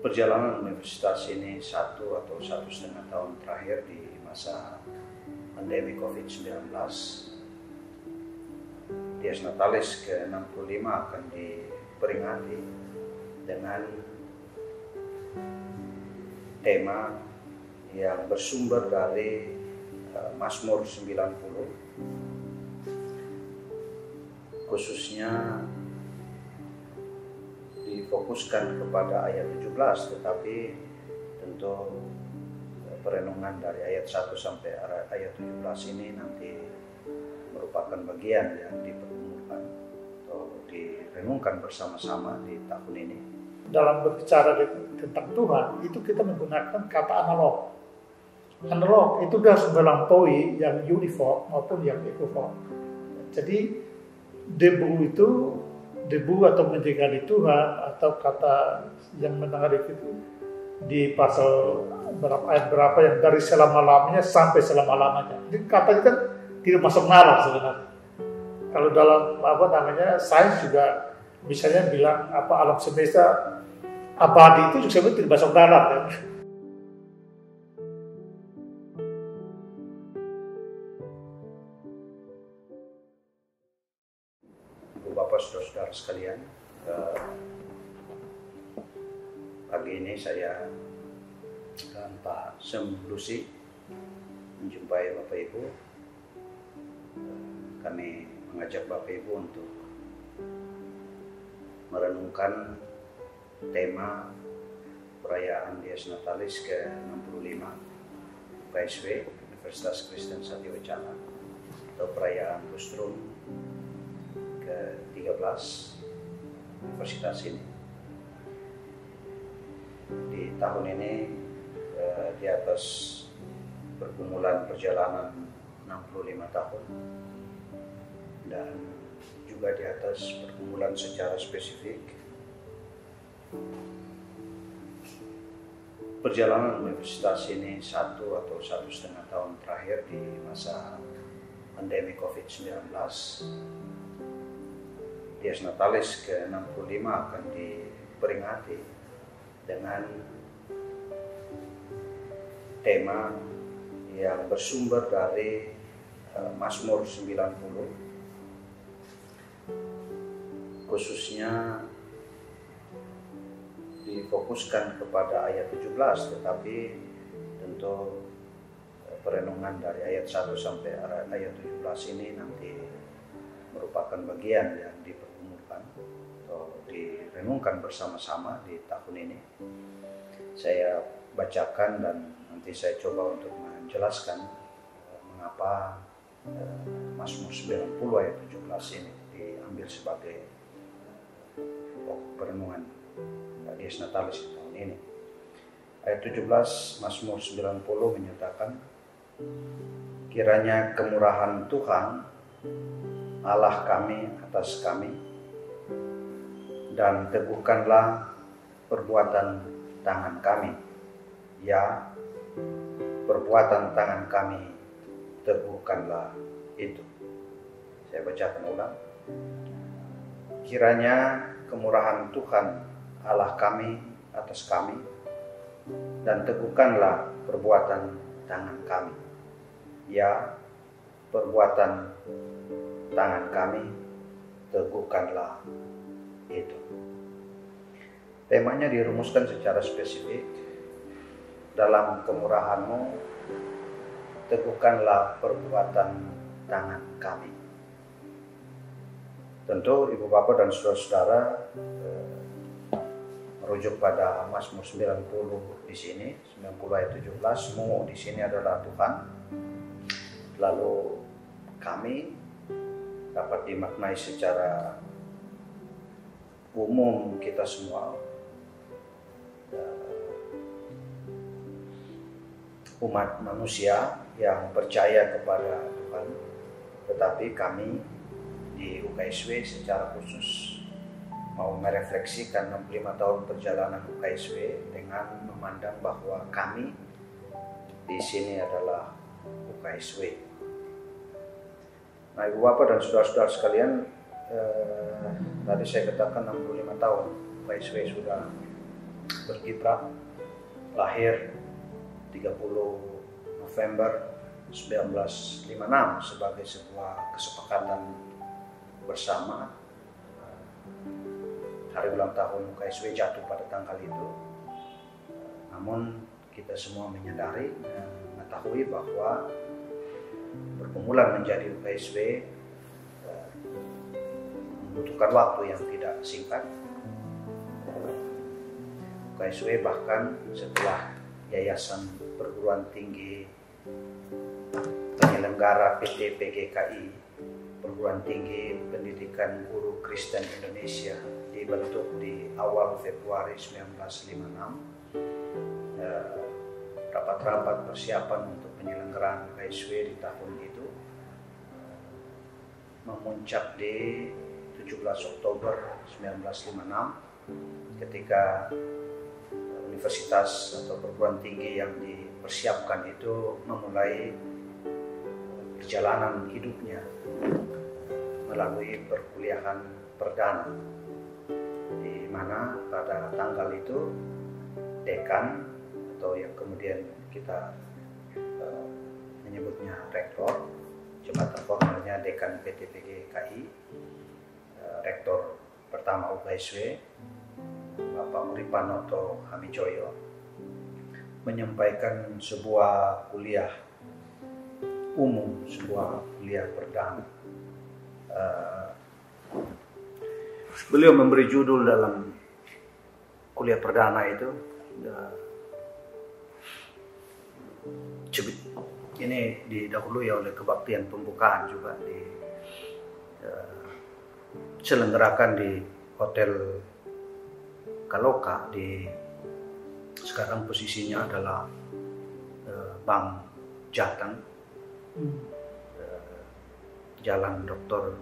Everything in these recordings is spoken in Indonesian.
Perjalanan universitas ini 1 atau 1,5 tahun terakhir di masa pandemi COVID-19, Dies Natalis ke-65 akan diperingati dengan tema yang bersumber dari Mazmur 90, khususnya difokuskan kepada ayat 17, tetapi tentu perenungan dari ayat 1 sampai ayat 17 ini nanti merupakan bagian yang dipertemukan atau direnungkan bersama-sama di tahun ini. Dalam berbicara tentang Tuhan, itu kita menggunakan kata analog. Analog itu harus melampaui yang uniform maupun yang equivocal. Jadi debu atau menjadi Tuhan, atau kata yang mendengar itu di pasal ayat berapa yang dari selama-lamanya sampai selama-lamanya. Jadi kata itu kan tidak masuk nalar sebenarnya. Kalau dalam sains juga misalnya bilang alam semesta abadi itu juga sebenarnya tidak masuk nalar kan. Bapak, saudara-saudara sekalian, pagi ini saya dan Pak Sem Lucy menjumpai Bapak Ibu. Kami mengajak Bapak Ibu untuk merenungkan tema perayaan Dies Natalis ke-65 UKSW, Universitas Kristen Satya-Wacana, atau perayaan Lustrum ke-13 universitas ini. Di tahun ini di atas pergumulan perjalanan 65 tahun, dan juga di atas pergumulan secara spesifik perjalanan universitas ini 1 atau 1,5 tahun terakhir di masa pandemi COVID-19. Dies Natalis ke-65 akan diperingati dengan tema yang bersumber dari Mazmur 90, khususnya difokuskan kepada ayat 17, tetapi tentu perenungan dari ayat 1 sampai ayat 17 ini nanti merupakan bagian yang dipertemukan atau direnungkan bersama-sama di tahun ini. Saya bacakan dan nanti saya coba untuk menjelaskan mengapa Mazmur 90 ayat 17 ini diambil sebagai perenungan Dies Natalis tahun ini. Ayat 17 Mazmur 90 menyatakan, kiranya kemurahan Tuhan Allah kami atas kami, dan teguhkanlah perbuatan tangan kami. Ya, perbuatan tangan kami teguhkanlah itu. Saya bacakan ulang. Kiranya kemurahan Tuhan Allah kami atas kami, dan teguhkanlah perbuatan tangan kami. Ya, perbuatan tangan kami teguhkanlah itu. Temanya dirumuskan secara spesifik. Dalam kemurahan-Mu teguhkanlah perbuatan tangan kami. Tentu Ibu Bapak dan saudara-saudara merujuk pada Mazmur 90 di sini, 90 ayat 17, Mu di sini adalah Tuhan. Lalu kami dapat dimaknai secara umum kita semua, umat manusia yang percaya kepada Tuhan. Tetapi kami di UKSW secara khusus mau merefleksikan 65 tahun perjalanan UKSW dengan memandang bahwa kami di sini adalah UKSW. Nah, Ibu Bapak dan saudara-saudara sekalian, tadi saya katakan 65 tahun UKSW sudah berkiprah, lahir 30 November 1956 sebagai sebuah kesepakatan bersama. Hari ulang tahun UKSW jatuh pada tanggal itu. Namun kita semua menyadari dan mengetahui bahwa pergumulan menjadi UKSW membutuhkan waktu yang tidak singkat. UKSW bahkan setelah Yayasan Perguruan Tinggi penyelenggara PT PGKI, Perguruan Tinggi Pendidikan Guru Kristen Indonesia, dibentuk di awal Februari 1956. Rapat-rapat persiapan untuk penyelenggaraan UKSW di tahun itu memuncak di 17 Oktober 1956 ketika universitas atau perguruan tinggi yang dipersiapkan itu memulai perjalanan hidupnya melalui perkuliahan perdana, di mana pada tanggal itu dekan atau yang kemudian kita menyebutnya rektor, jabatan formalnya dekan PT PGKI, rektor pertama UKSW Bapak Uripanoto Hamijoyo menyampaikan sebuah kuliah umum, sebuah kuliah perdana. Beliau memberi judul dalam kuliah perdana itu, ini didahului oleh kebaktian pembukaan juga diselenggarakan di Hotel Kaloka, sekarang posisinya adalah Bank Jateng, Jalan Doktor.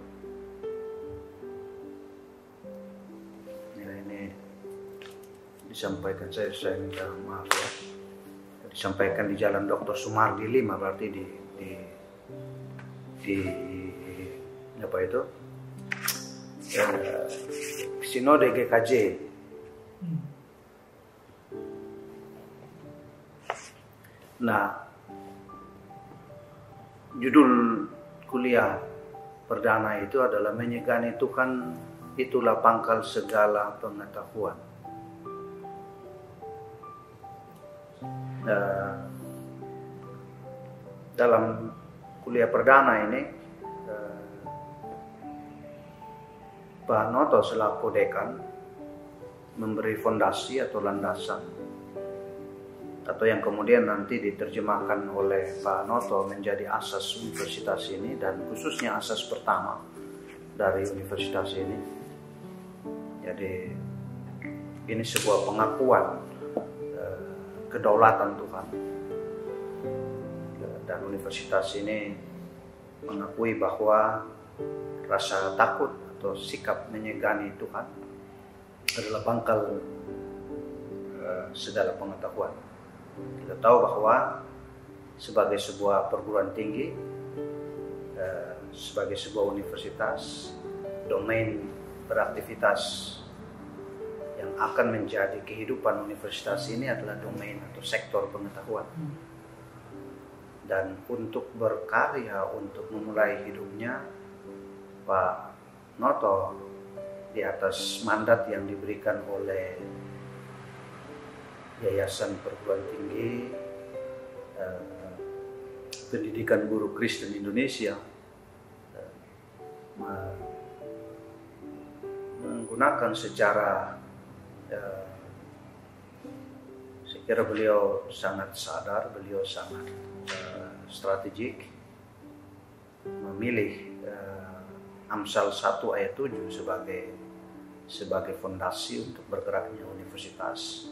Ini disampaikan, saya minta maaf ya, disampaikan di Jalan Dr. Sumardi 5, berarti di apa itu, Sinode GKJ. Nah, judul kuliah perdana itu adalah menyegani Tuhan, itulah pangkal segala pengetahuan. Dalam kuliah perdana ini, Pak Noto selaku dekan memberi fondasi atau landasan, atau yang kemudian nanti diterjemahkan oleh Pak Noto menjadi asas universitas ini, dan khususnya asas pertama dari universitas ini. Jadi ini sebuah pengakuan kedaulatan Tuhan, dan universitas ini mengakui bahwa rasa takut atau sikap menyegani Tuhan adalah pangkal segala pengetahuan. Kita tahu bahwa sebagai sebuah perguruan tinggi, sebagai sebuah universitas, domain beraktivitas yang akan menjadi kehidupan universitas ini adalah domain atau sektor pengetahuan. Dan untuk berkarya, untuk memulai hidupnya, Pak Noto di atas mandat yang diberikan oleh Yayasan Perguruan Tinggi Pendidikan Guru Kristen Indonesia, menggunakan secara, saya kira beliau sangat sadar, beliau sangat strategik memilih Amsal 1 ayat 7 sebagai fondasi untuk bergeraknya universitas.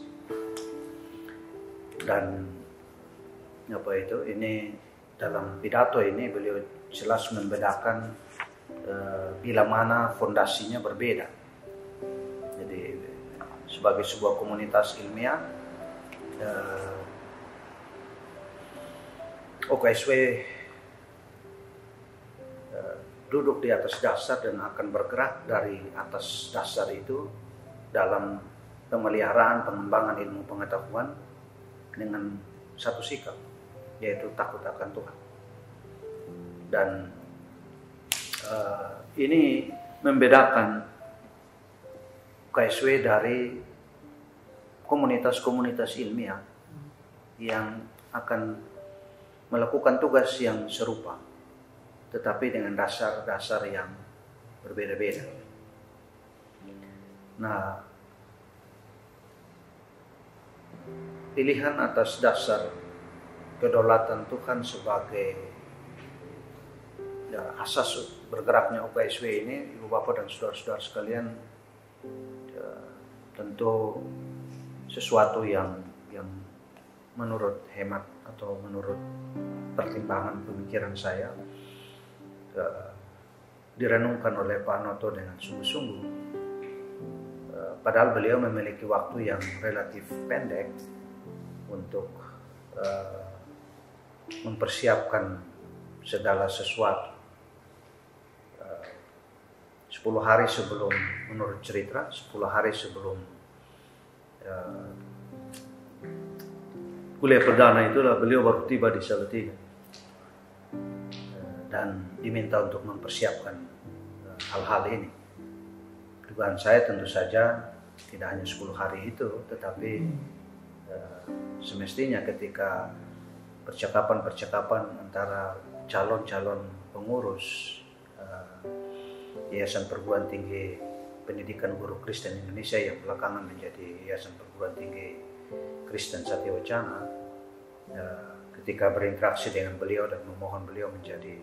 Dan ini dalam pidato ini beliau jelas membedakan bila mana fondasinya berbeda. Jadi sebagai sebuah komunitas ilmiah, UKSW duduk di atas dasar dan akan bergerak dari atas dasar itu dalam pemeliharaan, pengembangan ilmu pengetahuan dengan satu sikap, yaitu takut akan Tuhan. Dan ini membedakan KSW dari komunitas-komunitas ilmiah yang akan melakukan tugas yang serupa, tetapi dengan dasar-dasar yang berbeda-beda. Nah, pilihan atas dasar kedaulatan Tuhan sebagai asas bergeraknya UKSW ini, Ibu Bapak dan saudara-saudara sekalian, tentu sesuatu yang menurut hemat atau menurut pertimbangan pemikiran saya direnungkan oleh Pak Noto dengan sungguh-sungguh. Padahal beliau memiliki waktu yang relatif pendek untuk mempersiapkan segala sesuatu. 10 hari sebelum, menurut cerita, 10 hari sebelum kuliah perdana itulah beliau baru tiba di Salatiga dan diminta untuk mempersiapkan hal-hal ini. Dugaan saya tentu saja tidak hanya 10 hari itu, tetapi semestinya ketika percakapan-percakapan antara calon-calon pengurus Yayasan Perguruan Tinggi Pendidikan Guru Kristen Indonesia yang belakangan menjadi Yayasan Perguruan Tinggi Kristen Satyawacana, ketika berinteraksi dengan beliau dan memohon beliau menjadi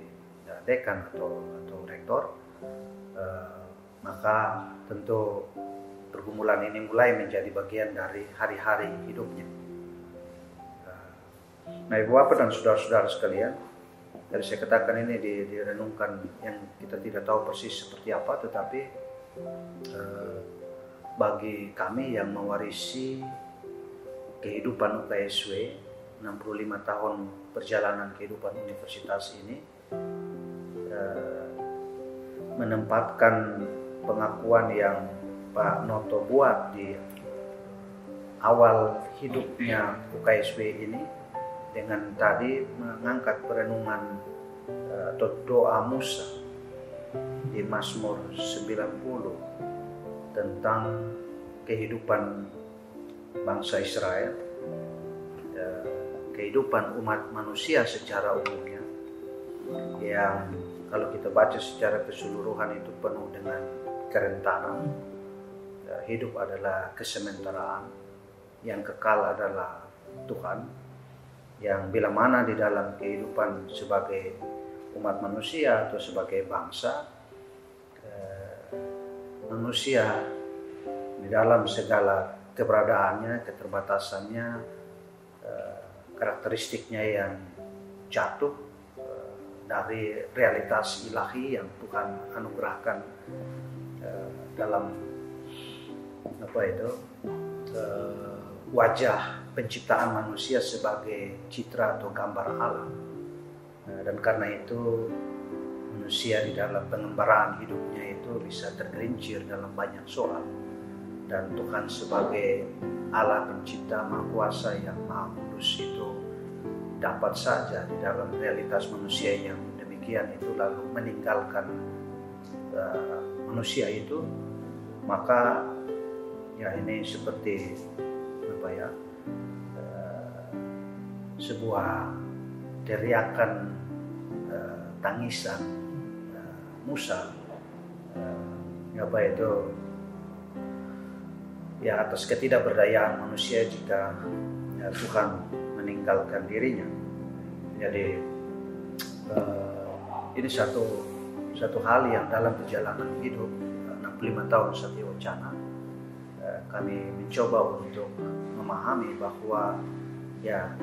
dekan atau rektor, maka tentu pergumulan ini mulai menjadi bagian dari hari-hari hidupnya. Nah, Ibu Bapak dan saudara-saudara sekalian, dari saya katakan ini direnungkan yang kita tidak tahu persis seperti apa, tetapi bagi kami yang mewarisi kehidupan UKSW 65 tahun perjalanan kehidupan universitas ini, menempatkan pengakuan yang Pak Noto buat di awal hidupnya UKSW ini dengan tadi mengangkat perenungan atau doa Musa di Mazmur 90 tentang kehidupan bangsa Israel, kehidupan umat manusia secara umumnya, yang kalau kita baca secara keseluruhan itu penuh dengan kerentanan. Hidup adalah kesementaraan, yang kekal adalah Tuhan, yang bila mana di dalam kehidupan sebagai umat manusia atau sebagai bangsa, manusia di dalam segala keberadaannya, keterbatasannya, karakteristiknya yang jatuh dari realitas ilahi yang Tuhan anugerahkan dalam wajah penciptaan manusia sebagai citra atau gambar Allah. Dan karena itu manusia di dalam pengembaraan hidupnya itu bisa tergelincir dalam banyak soal, dan Tuhan sebagai Allah pencipta Maha Kuasa yang Maha Kudus itu dapat saja di dalam realitas manusia yang demikian itu lalu meninggalkan manusia itu. Maka ya ini seperti sebuah teriakan tangisan Musa atas ketidakberdayaan manusia jika Tuhan meninggalkan dirinya. Jadi ini satu hal yang dalam perjalanan hidup 65 tahun Satyawacana kami mencoba untuk memahami bahwa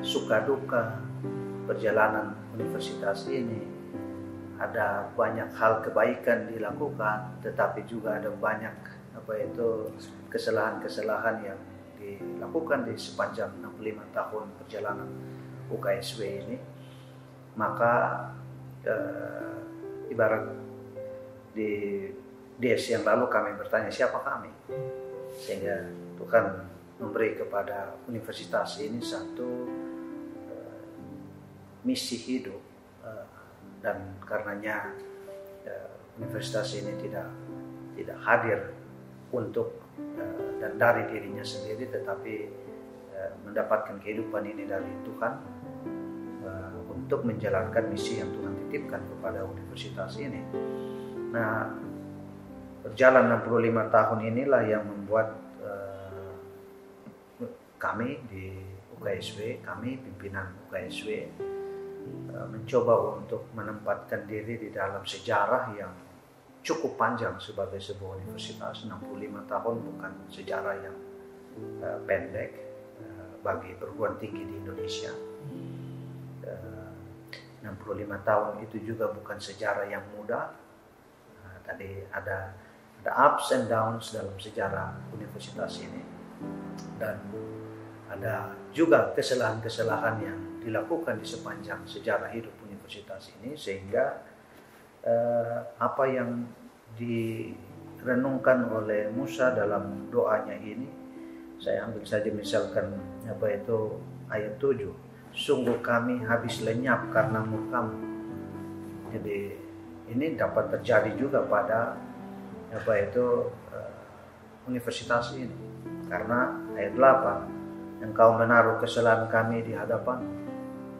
suka duka perjalanan universitas ini ada banyak hal kebaikan dilakukan, tetapi juga ada banyak kesalahan-kesalahan yang dilakukan di sepanjang 65 tahun perjalanan UKSW ini. Maka ibarat di DS yang lalu kami bertanya siapa kami. sehingga Tuhan memberi kepada universitas ini satu misi hidup, dan karenanya universitas ini tidak hadir untuk dan dari dirinya sendiri, tetapi mendapatkan kehidupan ini dari Tuhan untuk menjalankan misi yang Tuhan titipkan kepada universitas ini. Nah, berjalan 65 tahun inilah yang membuat kami di UKSW, kami pimpinan UKSW mencoba untuk menempatkan diri di dalam sejarah yang cukup panjang sebagai sebuah universitas. 65 tahun bukan sejarah yang pendek bagi perguruan tinggi di Indonesia. 65 tahun itu juga bukan sejarah yang mudah. Tadi ada ups and downs dalam sejarah universitas ini, dan ada juga kesalahan-kesalahan yang dilakukan di sepanjang sejarah hidup universitas ini, sehingga apa yang direnungkan oleh Musa dalam doanya ini, saya ambil saja misalkan ayat 7, sungguh kami habis lenyap karena murka-Mu. Jadi ini dapat terjadi juga pada universitas ini, karena ayat 8, Engkau menaruh kesalahan kami di hadapan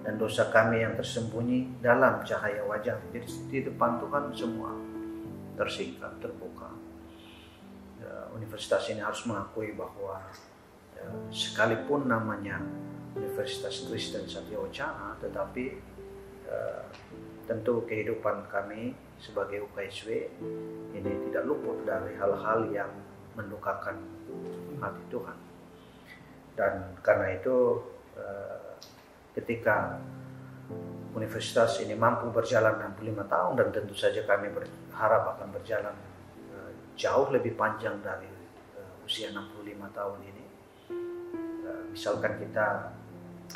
dan dosa kami yang tersembunyi dalam cahaya wajah. Jadi di depan Tuhan semua tersingkap, terbuka. Universitas ini harus mengakui bahwa sekalipun namanya Universitas Kristen Satya Wacana, tetapi tentu kehidupan kami sebagai UKSW ini tidak luput dari hal-hal yang mendukakan hati Tuhan. Dan karena itu ketika universitas ini mampu berjalan 65 tahun, dan tentu saja kami berharap akan berjalan jauh lebih panjang dari usia 65 tahun ini. Misalkan kita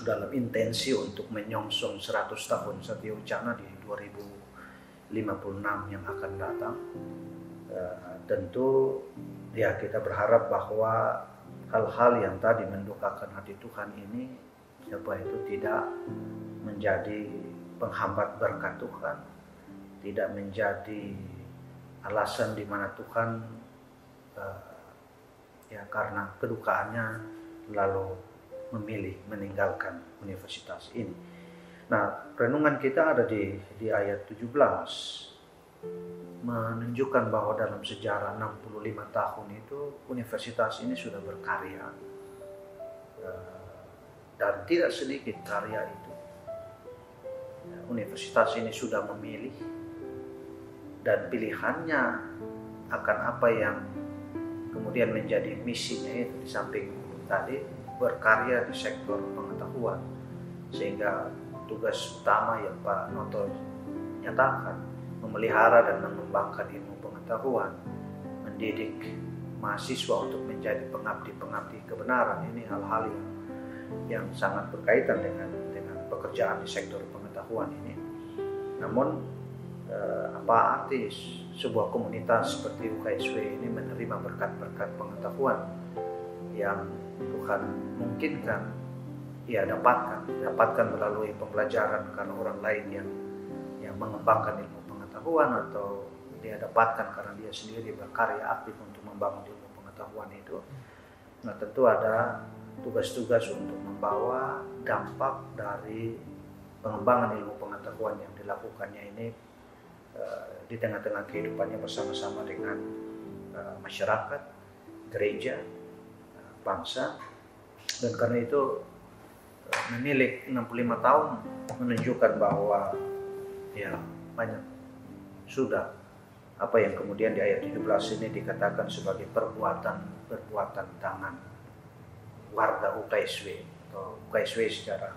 dalam intensi untuk menyongsong 100 tahun Satya Wacana di 2056 yang akan datang, tentu ya kita berharap bahwa hal-hal yang tadi mendukakan hati Tuhan ini tidak menjadi penghambat berkat Tuhan, tidak menjadi alasan di mana Tuhan karena kedukaannya lalu memilih meninggalkan universitas ini. Nah, renungan kita ada di ayat 17, menunjukkan bahwa dalam sejarah 65 tahun itu universitas ini sudah berkarya, dan tidak sedikit karya itu. Universitas ini sudah memilih, dan pilihannya akan apa yang kemudian menjadi misinya itu, di samping tadi berkarya di sektor pengetahuan, sehingga tugas utama yang Pak Noto nyatakan memelihara dan mengembangkan ilmu pengetahuan, mendidik mahasiswa untuk menjadi pengabdi-pengabdi kebenaran. Ini hal-hal yang sangat berkaitan dengan pekerjaan di sektor pengetahuan ini. Namun apa arti sebuah komunitas seperti UKSW ini menerima berkat-berkat pengetahuan yang Tuhan mungkinkan ia dapatkan melalui pembelajaran karena orang lain yang mengembangkan ilmu pengetahuan, atau dia dapatkan karena dia sendiri berkarya aktif untuk membangun ilmu pengetahuan itu. Nah, tentu ada tugas-tugas untuk membawa dampak dari pengembangan ilmu pengetahuan yang dilakukannya ini di tengah-tengah kehidupannya bersama-sama dengan masyarakat, gereja, bangsa. Dan karena itu memilih 65 tahun menunjukkan bahwa banyak sudah apa yang kemudian di ayat 17 ini dikatakan sebagai perbuatan tangan warga UKSW atau UKSW secara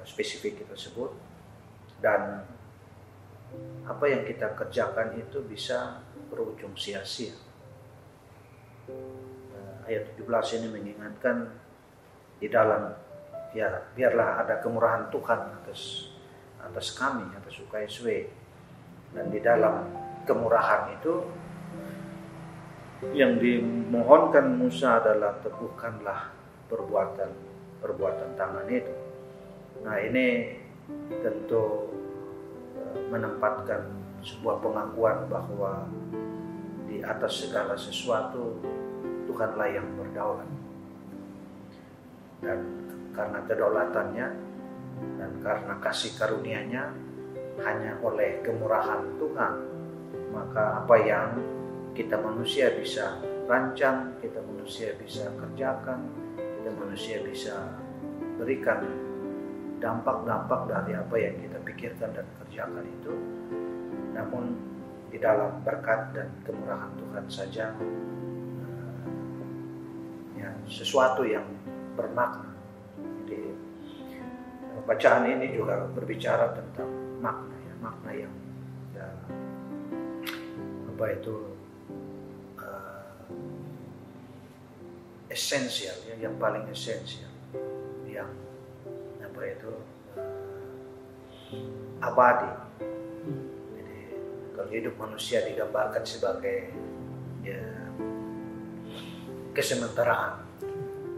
spesifik kita sebut. Dan apa yang kita kerjakan itu bisa berujung sia-sia. Ayat 17 ini mengingatkan di dalam biarlah ada kemurahan Tuhan atas kami, atas UKSW, dan di dalam kemurahan itu yang dimohonkan Musa adalah teguhkanlah perbuatan tangan itu. Nah, ini tentu menempatkan sebuah pengakuan bahwa di atas segala sesuatu Tuhanlah yang berdaulat. Dan karena kedaulatannya dan karena kasih karunia-Nya, hanya oleh kemurahan Tuhan, maka apa yang kita manusia bisa rancang, kita manusia bisa kerjakan, kita manusia bisa berikan dampak-dampak dari apa yang kita pikirkan dan kerjakan itu, namun di dalam berkat dan kemurahan Tuhan saja, ya, sesuatu yang bermakna. Jadi bacaan ini juga berbicara tentang makna, ya, makna yang ya, apa itu esensial, ya, yang paling esensial, yang apa itu abadi. Jadi kalau hidup manusia digambarkan sebagai ya, kesementaraan,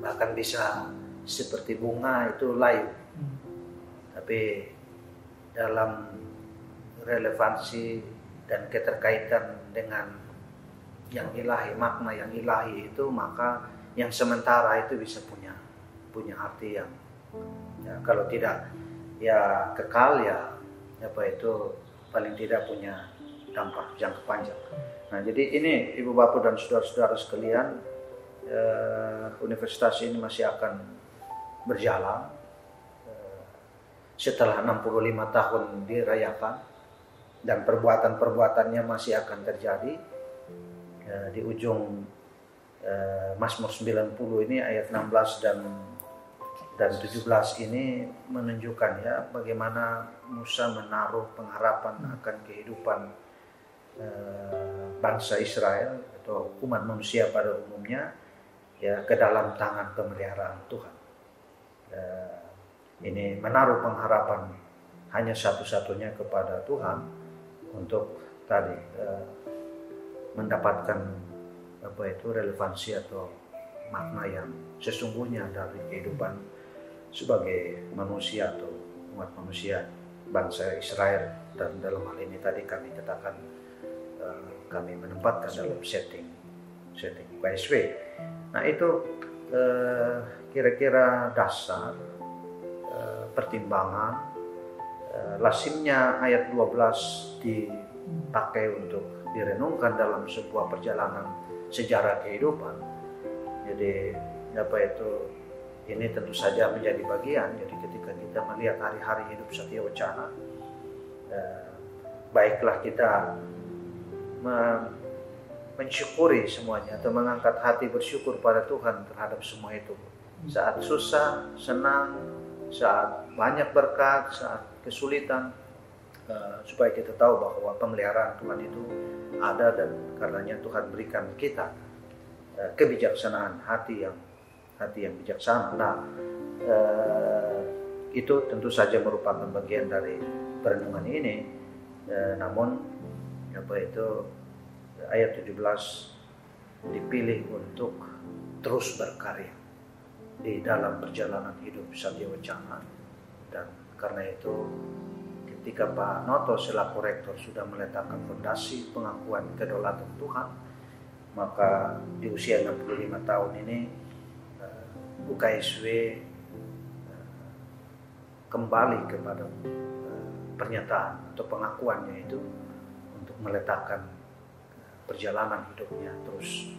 bahkan bisa seperti bunga itu layu, tapi dalam relevansi dan keterkaitan dengan yang ilahi, makna yang ilahi itu, maka yang sementara itu bisa punya arti yang ya, kalau tidak ya kekal, ya apa itu paling tidak punya dampak jangka panjang. Nah, jadi ini Ibu Bapak dan saudara-saudara sekalian, universitas ini masih akan berjalan setelah 65 tahun dirayakan, dan perbuatan-perbuatannya masih akan terjadi. Di ujung Mazmur 90 ini ayat 16 dan 17 ini menunjukkan ya bagaimana Musa menaruh pengharapan akan kehidupan bangsa Israel atau umat manusia pada umumnya ya ke dalam tangan pemeliharaan Tuhan. Ini menaruh pengharapan hanya satu-satunya kepada Tuhan untuk tadi mendapatkan apa itu relevansi atau makna yang sesungguhnya dari kehidupan sebagai manusia atau umat manusia bangsa Israel. Dan dalam hal ini tadi kami katakan kami menempatkan dalam setting KSW. Nah, itu kira-kira dasar pertimbangan. Lazimnya ayat 12 dipakai untuk direnungkan dalam sebuah perjalanan sejarah kehidupan. Jadi apa itu, ini tentu saja menjadi bagian. Jadi ketika kita melihat hari-hari hidup Satya Wacana, baiklah kita mensyukuri semuanya atau mengangkat hati bersyukur pada Tuhan terhadap semua itu. Saat susah, senang, saat banyak berkat, saat kesulitan, supaya kita tahu bahwa pemeliharaan Tuhan itu ada, dan karenanya Tuhan berikan kita kebijaksanaan hati yang bijaksana. Nah, itu tentu saja merupakan bagian dari perenungan ini. Namun apa itu ayat 17 dipilih untuk terus berkarya di dalam perjalanan hidup Satya Wacana, dan karena itu ketika Pak Noto selaku rektor sudah meletakkan fondasi pengakuan kedaulatan Tuhan, maka di usia 65 tahun ini UKSW kembali kepada pernyataan atau pengakuannya itu untuk meletakkan perjalanan hidupnya terus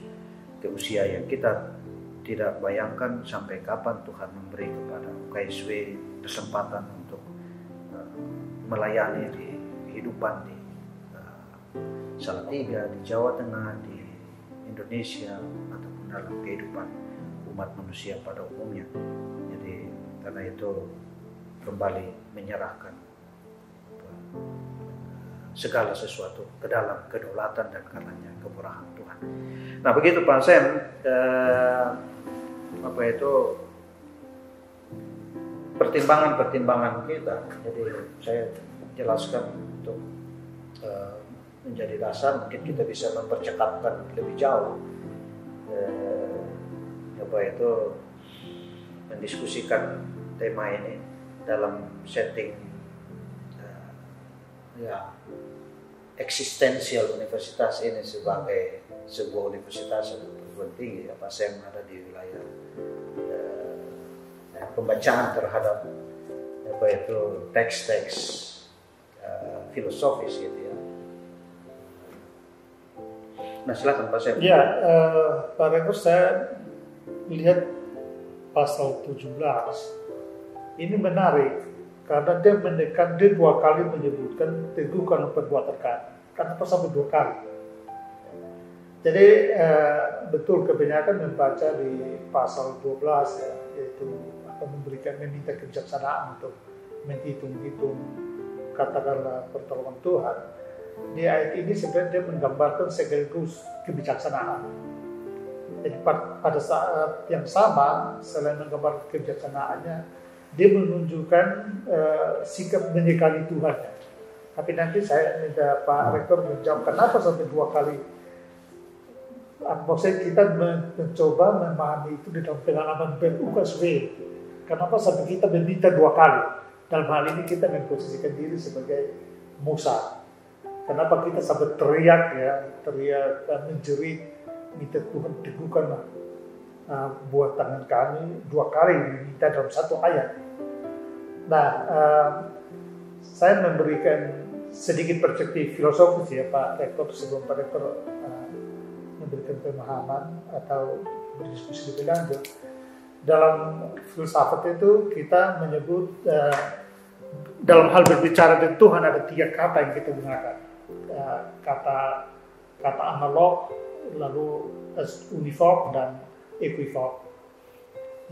ke usia yang kita tidak bayangkan sampai kapan Tuhan memberi kepada UKSW kesempatan untuk melayani di kehidupan di Salatiga, di Jawa Tengah, di Indonesia, ataupun dalam kehidupan umat manusia pada umumnya. Jadi karena itu kembali menyerahkan segala sesuatu ke dalam kedaulatan dan karenanya kemurahan Tuhan. Nah, begitu Pak Sam, apa itu pertimbangan-pertimbangan kita. Jadi saya jelaskan untuk menjadi dasar, mungkin kita bisa mempercakapkan lebih jauh apa itu mendiskusikan tema ini dalam setting ya eksistensial universitas ini sebagai sebuah universitas atau perguruan tinggi apa yang ada di wilayah pembacaan terhadap apa itu teks-teks filosofis gitu ya. Nah silakan Pak Sem. Ya, Pak Rektor, saya lihat pasal 17 ini menarik karena dia menekan, dia 2 kali menyebutkan teguhkan perbuatan kami. Kenapa sampai 2 kali? Jadi betul kebanyakan membaca di pasal 12 ya, yaitu meminta kebijaksanaan untuk menghitung-hitung katakanlah pertolongan Tuhan. Di ayat ini sebenarnya dia menggambarkan sekaligus kebijaksanaan. Jadi pada saat yang sama, selain menggambarkan kebijaksanaannya, dia menunjukkan sikap menyekali Tuhan. Tapi nanti saya minta Pak Rektor menjawab kenapa sampai 2 kali. Maksudnya kita mencoba memahami itu di dalam pengalaman UKSW. Kenapa sampai kita meminta 2 kali? Dalam hal ini kita memposisikan diri sebagai Musa. Kenapa kita sampai teriak menjerit, minta Tuhan teguhkanlah buat tangan kami 2 kali diminta dalam 1 ayat. Nah, saya memberikan sedikit perspektif filosofis ya Pak Rektor sebelum Pak Rektor memberikan pemahaman atau berdiskusi lebih lanjut. Dalam filsafat itu kita menyebut dalam hal berbicara dengan Tuhan ada 3 kata yang kita gunakan. Kata analog, lalu univoc dan equivoc.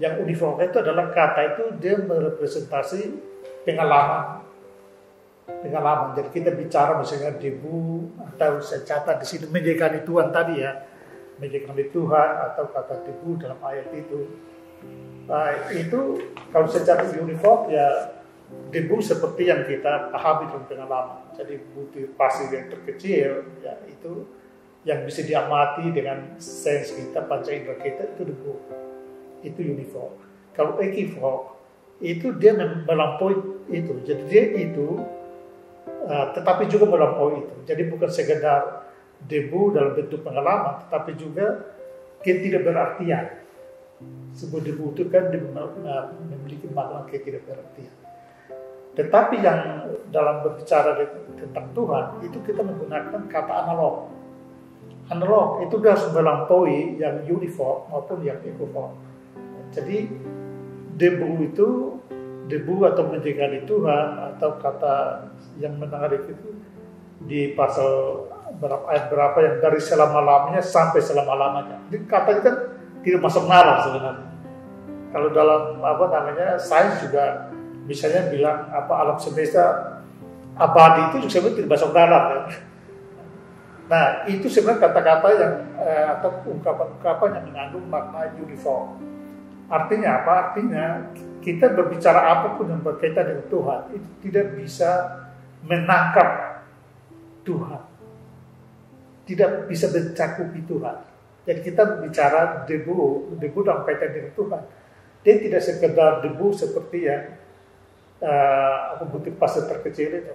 Yang univoc itu adalah kata itu dia merepresentasi pengalaman. Jadi kita bicara misalnya debu atau saya catat di sini menjadikan Tuhan tadi ya, menjadikan Tuhan atau kata debu dalam ayat itu. Itu kalau secara univoc ya debu seperti yang kita pahami dalam pengalaman. Jadi butir pasir yang terkecil ya itu yang bisa diamati dengan sense kita, panca indera kita itu debu. Itu univoc. Kalau equivoc itu dia melampaui itu. Jadi dia itu tetapi juga melampaui itu. Jadi bukan sekedar debu dalam bentuk pengalaman, tetapi juga ketidakberartian. Sebuah debu itu kan memiliki makna ketidakberartian. Tetapi yang dalam berbicara tentang Tuhan itu kita menggunakan kata analog. Analog itu harus melampaui yang univoc maupun yang equivoc. Jadi debu atau menjadi Tuhan atau kata yang menarik itu di pasal ayat berapa yang dari selama-lamanya sampai selama-lamanya. Jadi katanya kan tidak masuk nalar sebenarnya. Kalau dalam sains juga misalnya bilang alam semesta abadi itu sebenarnya tidak masuk nalar kan. Nah itu sebenarnya kata-kata yang atau ungkapan-ungkapan yang mengandung makna univoc. Artinya apa? Artinya kita berbicara apapun yang berkaitan dengan Tuhan itu tidak bisa menangkap Tuhan, tidak bisa mencakupi Tuhan. Jadi kita bicara debu dalam kaitan dengan Tuhan. Dia tidak sekedar debu seperti yang butir pasir terkecil itu,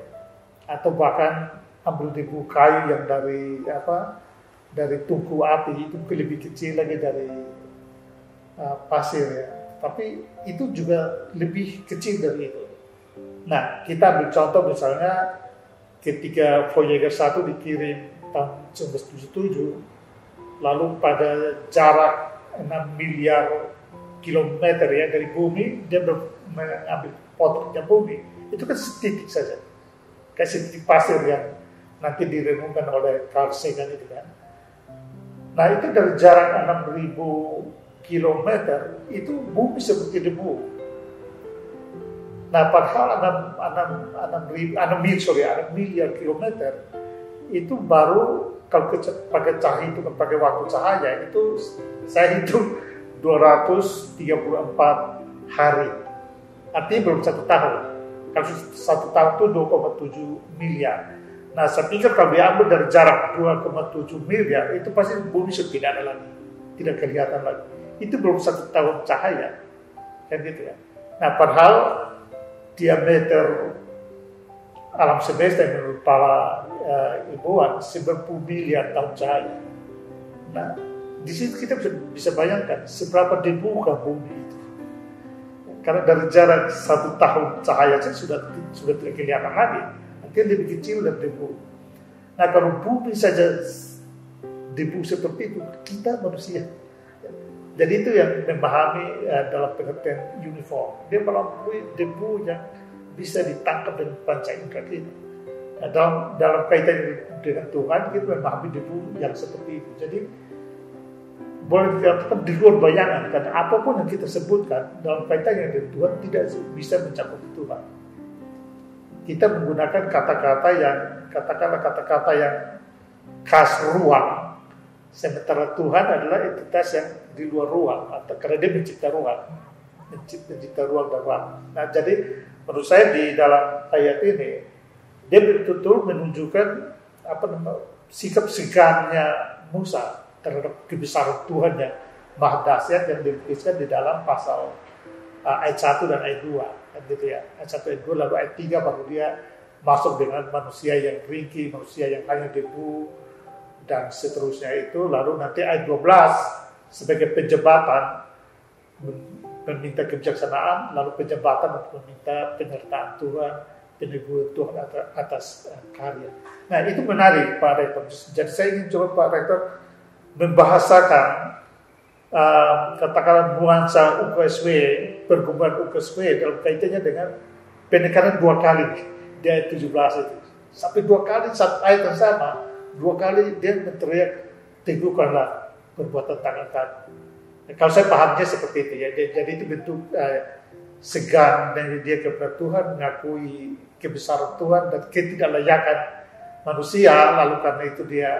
atau bahkan ambil debu kayu yang dari tungku api itu lebih kecil lagi dari pasir ya. Tapi itu juga lebih kecil dari itu. Nah, kita ambil contoh misalnya ketika Voyager 1 dikirim tahun 1977, lalu pada jarak 6 miliar kilometer ya dari bumi, dia mengambil potretnya bumi. Itu kan setitik saja. Kayak setitik pasir yang nanti direnungkan oleh Carl Sagan itu kan. Nah, itu dari jarak 6.000 kilometer itu bumi seperti debu. Nah, padahal 6 miliar kilometer itu baru kalau pakai cahaya itu pakai waktu cahaya itu saya hitung 234 hari. Artinya belum 1 tahun. Kalau 1 tahun itu 2,7 miliar. Nah, saya pikir kalau diambil dari jarak 2,7 miliar itu pasti bumi sudah tidak ada lagi. tidak kelihatan lagi. Itu belum 1 tahun cahaya, kan gitu ya. Nah, padahal diameter alam semesta menurut para ilmuwan 90 miliar tahun cahaya. Nah, di situ kita bisa bayangkan seberapa dibuka bumi itu. Karena dari jarak 1 tahun cahaya sudah tidak kelihatan lagi. Mungkin lebih kecil dan debu. Nah, kalau bumi saja debu seperti itu, kita manusia. Jadi itu yang memahami dalam pengertian uniform. Dia melalui debu yang bisa ditangkap dengan panca indera kita. Nah, dalam kaitan dengan Tuhan, kita memahami debu yang seperti itu. Jadi boleh dikatakan di luar bayangan, karena apapun yang kita sebutkan dalam kaitannya dengan Tuhan tidak bisa mencakup Tuhan. Kita menggunakan kata-kata yang khas ruang, sementara Tuhan adalah entitas yang di luar ruang, atau karena dia mencipta ruang dan ruang. Nah, jadi menurut saya di dalam ayat ini dia betul-betul menunjukkan sikap segannya Musa terhadap kebesaran Tuhan yang maha dahsyat yang dituliskan di dalam pasal ayat 1 dan ayat 2, kan gitu ya. Ayat 1 ayat 2, lalu ayat 3 baru dia masuk dengan manusia yang ringkih, manusia yang hanya debu dan seterusnya itu. Lalu nanti ayat 12 sebagai penjebatan meminta kebijaksanaan, lalu penjebatan untuk meminta penyertaan Tuhan, peneguhan Tuhan atas karya. Nah, itu menarik Pak Rektor. Jadi saya ingin coba Pak Rektor membahasakan katakanlah nuansa UKSW, pergumulan UKSW dalam kaitannya dengan penekanan 2 kali di ayat 17 itu. Sampai 2 kali saat ayat yang sama, 2 kali dia menteriak, teguhkanlah perbuatan tangan kami. Nah, kalau saya pahamnya seperti itu ya. Jadi itu bentuk segan dari dia kepada Tuhan, mengakui kebesaran Tuhan dan ketidaklayakan manusia, lalu karena itu dia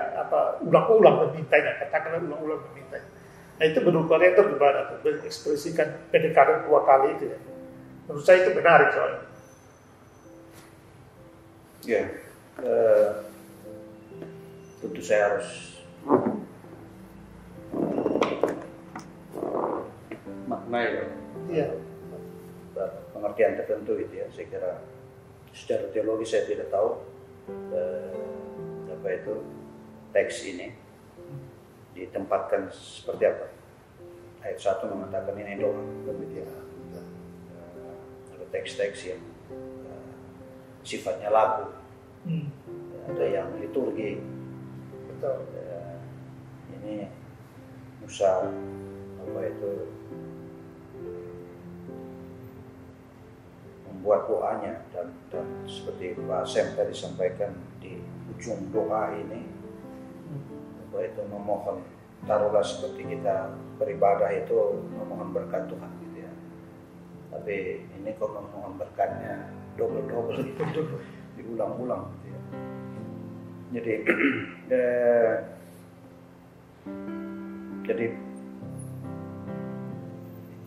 ulang-ulang memintanya, katakanlah ulang-ulang memintanya. Nah, itu menurut Rektor gimana tuh, mengekspresikan pendekatan 2 kali itu ya. Menurut saya itu menarik soalnya. Ya, tentu saya harus maknai ya. Pengertian tertentu itu ya. Saya kira secara teologi saya tidak tahu teks ini ditempatkan seperti apa. Ayat 1 mengatakan ini doa, kemudian ada teks-teks yang sifatnya lagu, ada yang liturgi. Betul. Ini Musa membuat doanya dan seperti Pak Sem tadi sampaikan di ujung doa ini memohon, taruhlah seperti kita beribadah itu memohon berkat Tuhan gitu ya. Tapi ini kok memohon berkatnya double gitu, diulang-ulang gitu ya. Jadi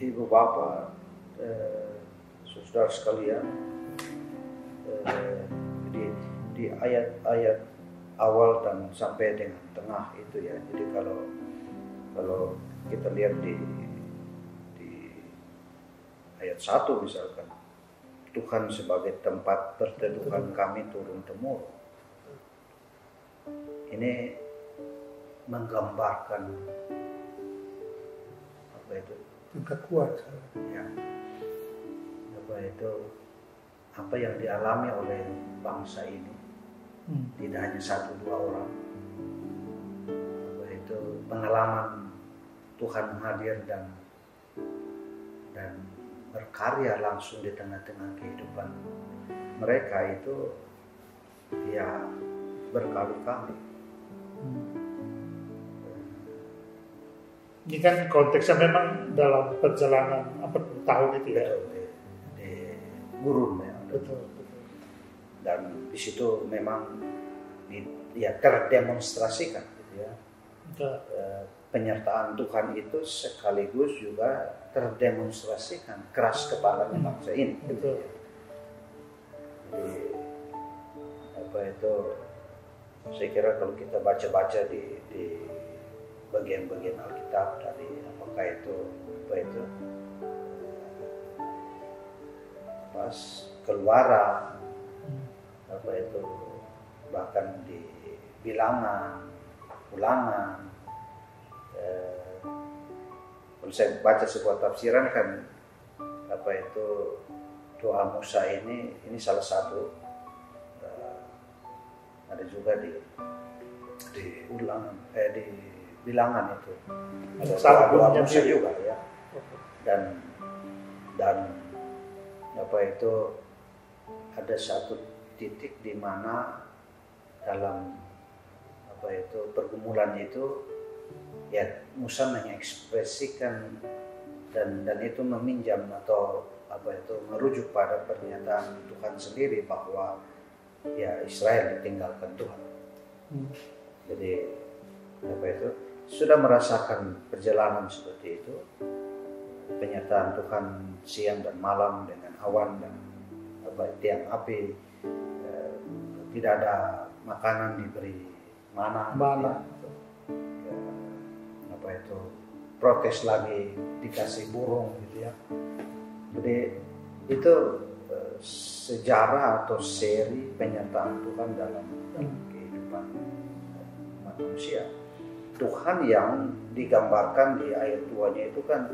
Ibu Bapak, saudara sekalian, di ayat-ayat awal dan sampai dengan tengah itu ya. Jadi kalau kita lihat di ayat 1 misalkan, Tuhan sebagai tempat perteduhan kami turun temurun. Ini menggambarkan tingkat kuat ya, apa yang dialami oleh bangsa ini. Tidak hanya 1-2 orang, itu pengalaman Tuhan hadir dan berkarya langsung di tengah-tengah kehidupan mereka itu ya berkali-kali. Ini kan konteksnya memang dalam perjalanan tahun itu ya. Di gurun ya. Betul. Dan di situ memang terdemonstrasikan gitu ya. Penyertaan Tuhan itu sekaligus juga terdemonstrasikan keras kepalanya bangsa ini. Betul. Jadi saya kira kalau kita baca-baca di bagian-bagian Alkitab dari apakah itu pas Keluaran, bahkan di Bilangan, Ulangan. Kalau saya baca sebuah tafsiran kan doa Musa ini salah satu, ada juga di Ulangan, di Bilangan itu ada doa Musa juga ya, dan ada satu titik di mana dalam pergumulan itu ya Musa mengekspresikan dan itu meminjam atau merujuk pada pernyataan Tuhan sendiri bahwa ya Israel ditinggalkan Tuhan. Jadi sudah merasakan perjalanan seperti itu, pernyataan Tuhan siang dan malam dengan awan dan tiang api, tidak ada makanan diberi mana. Protes lagi dikasih burung gitu ya. Jadi itu sejarah atau seri pernyataan Tuhan dalam kehidupan manusia. Tuhan yang digambarkan di ayat 2-nya itu kan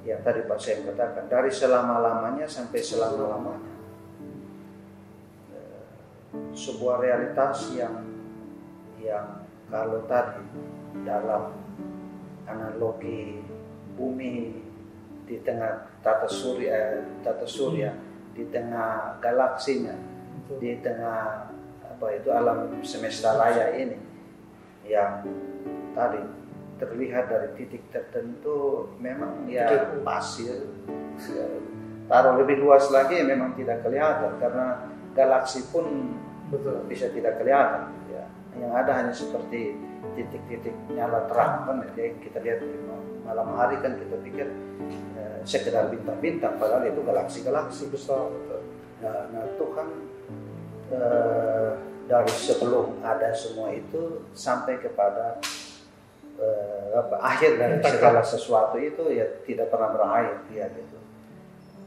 yang tadi Pak Sam katakan, dari selama-lamanya sampai selama-lamanya. Sebuah realitas yang kalau tadi dalam analogi bumi di tengah tata surya, di tengah galaksinya, di tengah alam semesta raya ini yang tadi terlihat dari titik tertentu memang ya pasir, taruh lebih luas lagi memang tidak kelihatan karena galaksi pun bisa tidak kelihatan ya. Yang ada hanya seperti titik-titik nyala terang kan ya, kita lihat di malam hari kan kita pikir sekedar bintang-bintang padahal itu galaksi-galaksi besar. Nah Tuhan dari sebelum ada semua itu sampai kepada akhir dari segala sesuatu itu ya tidak pernah berakhir ya gitu.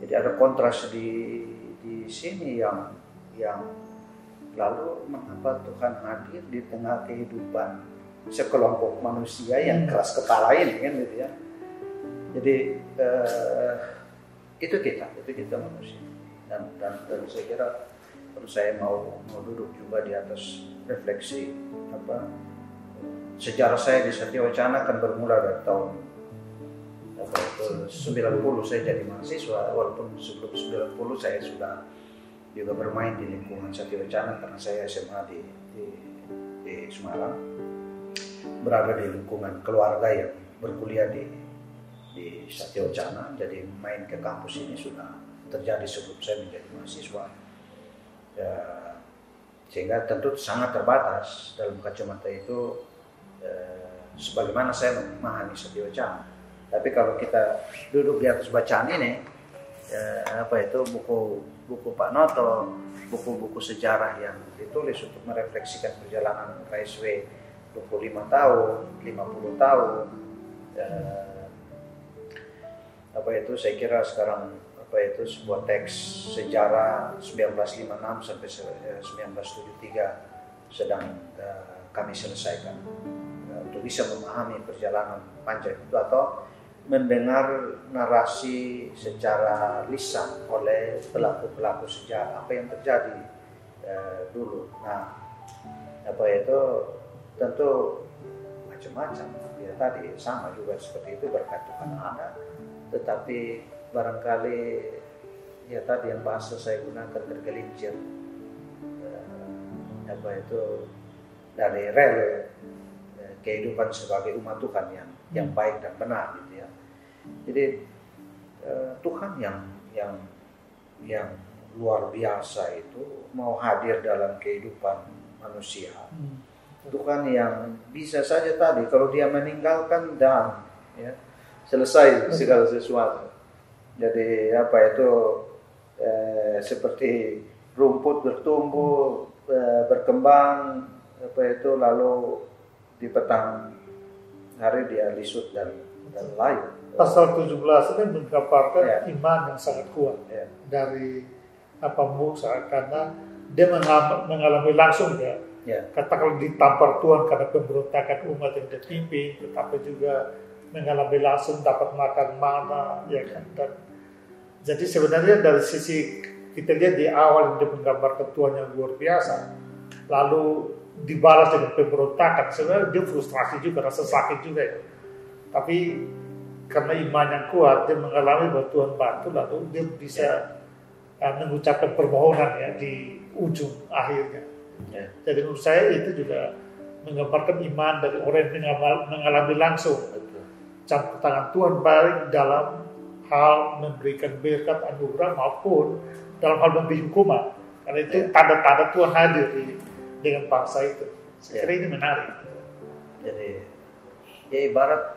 Jadi ada kontras di sini yang lalu mengapa Tuhan hadir di tengah kehidupan sekelompok manusia yang keras kepala ini kan gitu ya. Jadi itu kita manusia dan saya kira kalau saya mau duduk juga di atas refleksi sejarah saya di Satya Wacana kan bermula dari tahun 90 saya jadi mahasiswa, walaupun sebelum 90 saya sudah juga bermain di lingkungan Satya Wacana karena saya SMA di Semarang, berada di lingkungan keluarga yang berkuliah di Satya Wacana, jadi main ke kampus ini sudah terjadi sebelum saya menjadi mahasiswa ya, sehingga tentu sangat terbatas dalam kacamata itu sebagaimana saya memahami Satya Wacana. Tapi kalau kita duduk di atas bacaan ini buku Pak Noto, buku-buku sejarah yang ditulis untuk merefleksikan perjalanan KSW 25 tahun, 50 tahun, saya kira sekarang sebuah teks sejarah 1956 sampai 1973 sedang kami selesaikan untuk bisa memahami perjalanan panjang itu atau mendengar narasi secara lisan oleh pelaku-pelaku sejarah apa yang terjadi dulu. Nah, tentu macam-macam. Ya tadi sama juga seperti itu berkat Tuhan ada, tetapi barangkali ya tadi yang bahasa saya gunakan tergelincir dari rel kehidupan sebagai umat Tuhan yang baik dan benar gitu ya. Jadi Tuhan yang luar biasa itu mau hadir dalam kehidupan manusia. Tuhan yang bisa saja tadi kalau dia meninggalkan dan ya selesai segala sesuatu. Jadi seperti rumput bertumbuh berkembang lalu di petang hari dia lisut dan layu. Pasal 17 ini menggambarkan iman yang sangat kuat dari Musa, karena dia mengalami langsung katakanlah ditampar Tuhan karena pemberontakan umat yang dia pimpin, tetapi juga mengalami langsung dapat makan mana, dan jadi sebenarnya dari sisi kita lihat di awal dia menggambarkan Tuhan yang luar biasa, lalu dibalas dengan pemberontakan. Sebenarnya dia frustrasi juga, rasa sakit juga tapi karena iman yang kuat dia mengalami bahwa Tuhan bantu, lalu dia bisa mengucapkan permohonan di ujung akhirnya. Jadi menurut saya itu juga menggambarkan iman dari orang yang mengalami langsung campur tangan Tuhan, baik dalam hal memberikan berkat anugerah maupun dalam hal memberi hukuman. Karena itu tanda-tanda Tuhan hadir dengan bangsa itu. Saya kira ini menarik. Jadi ibarat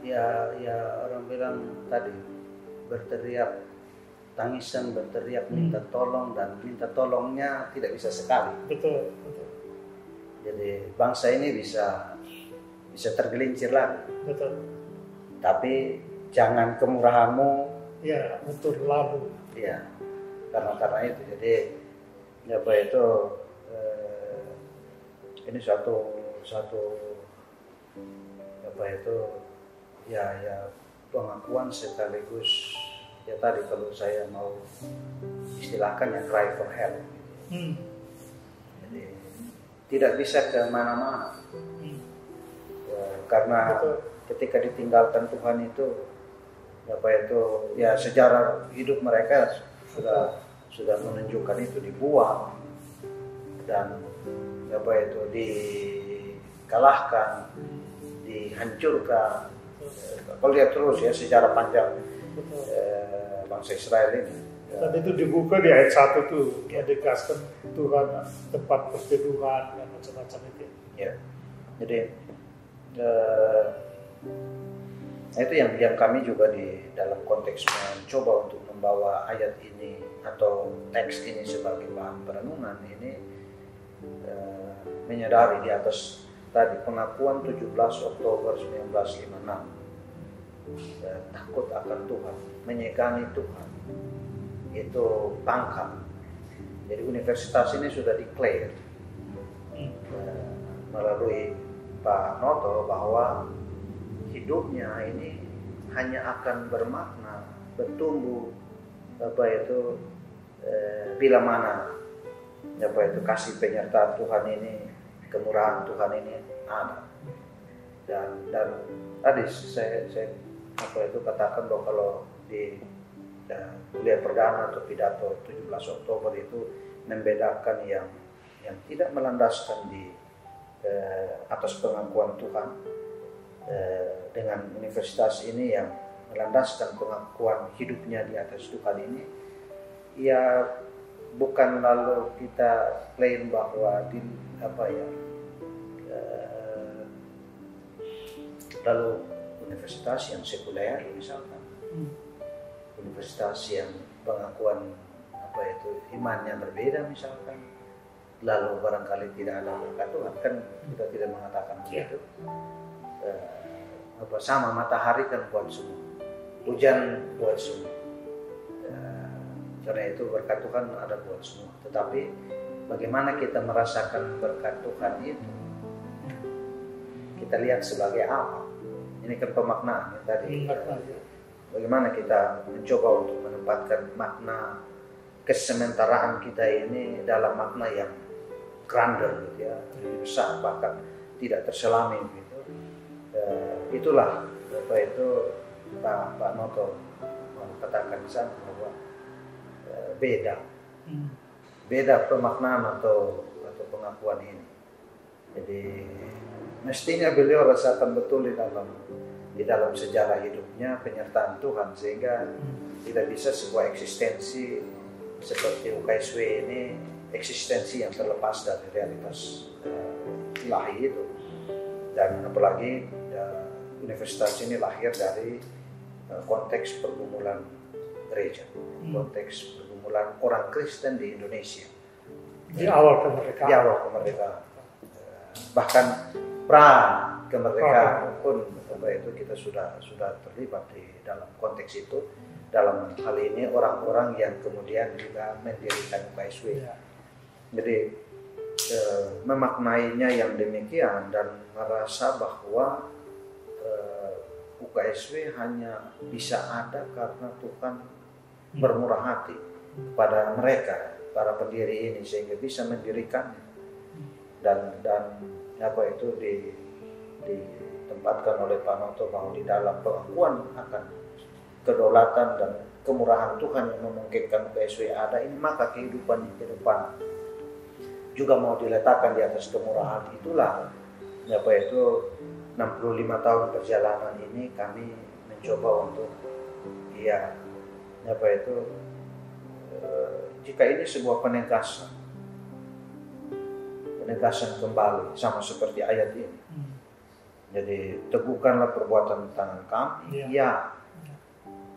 orang bilang tadi, berteriak tangisan, berteriak minta tolong, dan minta tolongnya tidak bisa sekali. Betul. Jadi bangsa ini bisa tergelincir lagi. Betul. Tapi jangan kemurahanmu. Betul, lalu. Karena itu. Jadi ini suatu pengakuan sekaligus tadi kalau saya mau istilahkan cry for help. Jadi tidak bisa kemana-mana. Karena ketika ditinggalkan Tuhan itu sejarah hidup mereka sudah menunjukkan itu dibuang dan dikalahkan, dihancurkan. Kalau lihat terus sejarah panjang bangsa Israel ini. Dan itu dibuka di ayat 1 tuh, dikasihkan Tuhan tempat perteduhan dan macam-macam itu. Jadi itu yang kami juga di dalam konteks mencoba untuk membawa ayat ini atau teks ini sebagai bahan perenungan ini, menyadari di atas tadi pengakuan 17 Oktober 1956, takut akan Tuhan, menyegani Tuhan, itu pangkal. Jadi universitas ini sudah declare melalui Pak Noto bahwa hidupnya ini hanya akan bermakna, bertumbuh bila mana kasih penyertaan Tuhan ini, kemurahan Tuhan ini ada. Dan tadi saya katakan bahwa kalau di kuliah perdana atau pidato 17 Oktober itu membedakan yang tidak melandaskan di atas pengakuan Tuhan dengan universitas ini yang melandaskan pengakuan hidupnya di atas Tuhan ini. Bukan lalu kita klaim bahwa lalu universitas yang sekuler misalkan, universitas yang pengakuan imannya berbeda misalkan, lalu barangkali tidak ada berkat Tuhan, kan kita tidak mengatakan begitu. Sama matahari kan buat semua, hujan buat semua. Karena itu berkat Tuhan ada buat semua. Tetapi bagaimana kita merasakan berkat Tuhan itu, kita lihat sebagai apa? Ini kan pemaknaan tadi. Bagaimana kita mencoba untuk menempatkan makna kesementaraan kita ini dalam makna yang grander lebih besar, bahkan tidak terselami gitu. Itulah Pak Noto katakan di sana bahwa beda pemaknaan atau pengakuan ini. Jadi mestinya beliau rasakan betul di dalam sejarah hidupnya penyertaan Tuhan, sehingga tidak bisa sebuah eksistensi seperti UKSW ini eksistensi yang terlepas dari realitas ilahi itu. Dan apalagi universitas ini lahir dari konteks pergumulan gereja, konteks pergumulan orang Kristen di Indonesia di awal kemerdekaan. Bahkan pra kemerdekaan pun itu kita sudah terlibat di dalam konteks itu. Dalam hal ini orang-orang yang kemudian juga mendirikan UKSW. Jadi memaknainya yang demikian dan merasa bahwa UKSW hanya bisa ada karena Tuhan bermurah hati kepada mereka, para pendiri ini, sehingga bisa mendirikannya dan ditempatkan oleh Pak Noto bahwa di dalam pengakuan akan kedaulatan dan kemurahan Tuhan yang memungkinkan UKSW ada ini, maka kehidupan ke depan juga mau diletakkan di atas kemurahan itulah. 65 tahun perjalanan ini kami mencoba untuk jika ini sebuah penegasan kembali sama seperti ayat ini. Jadi teguhkanlah perbuatan tangan kami,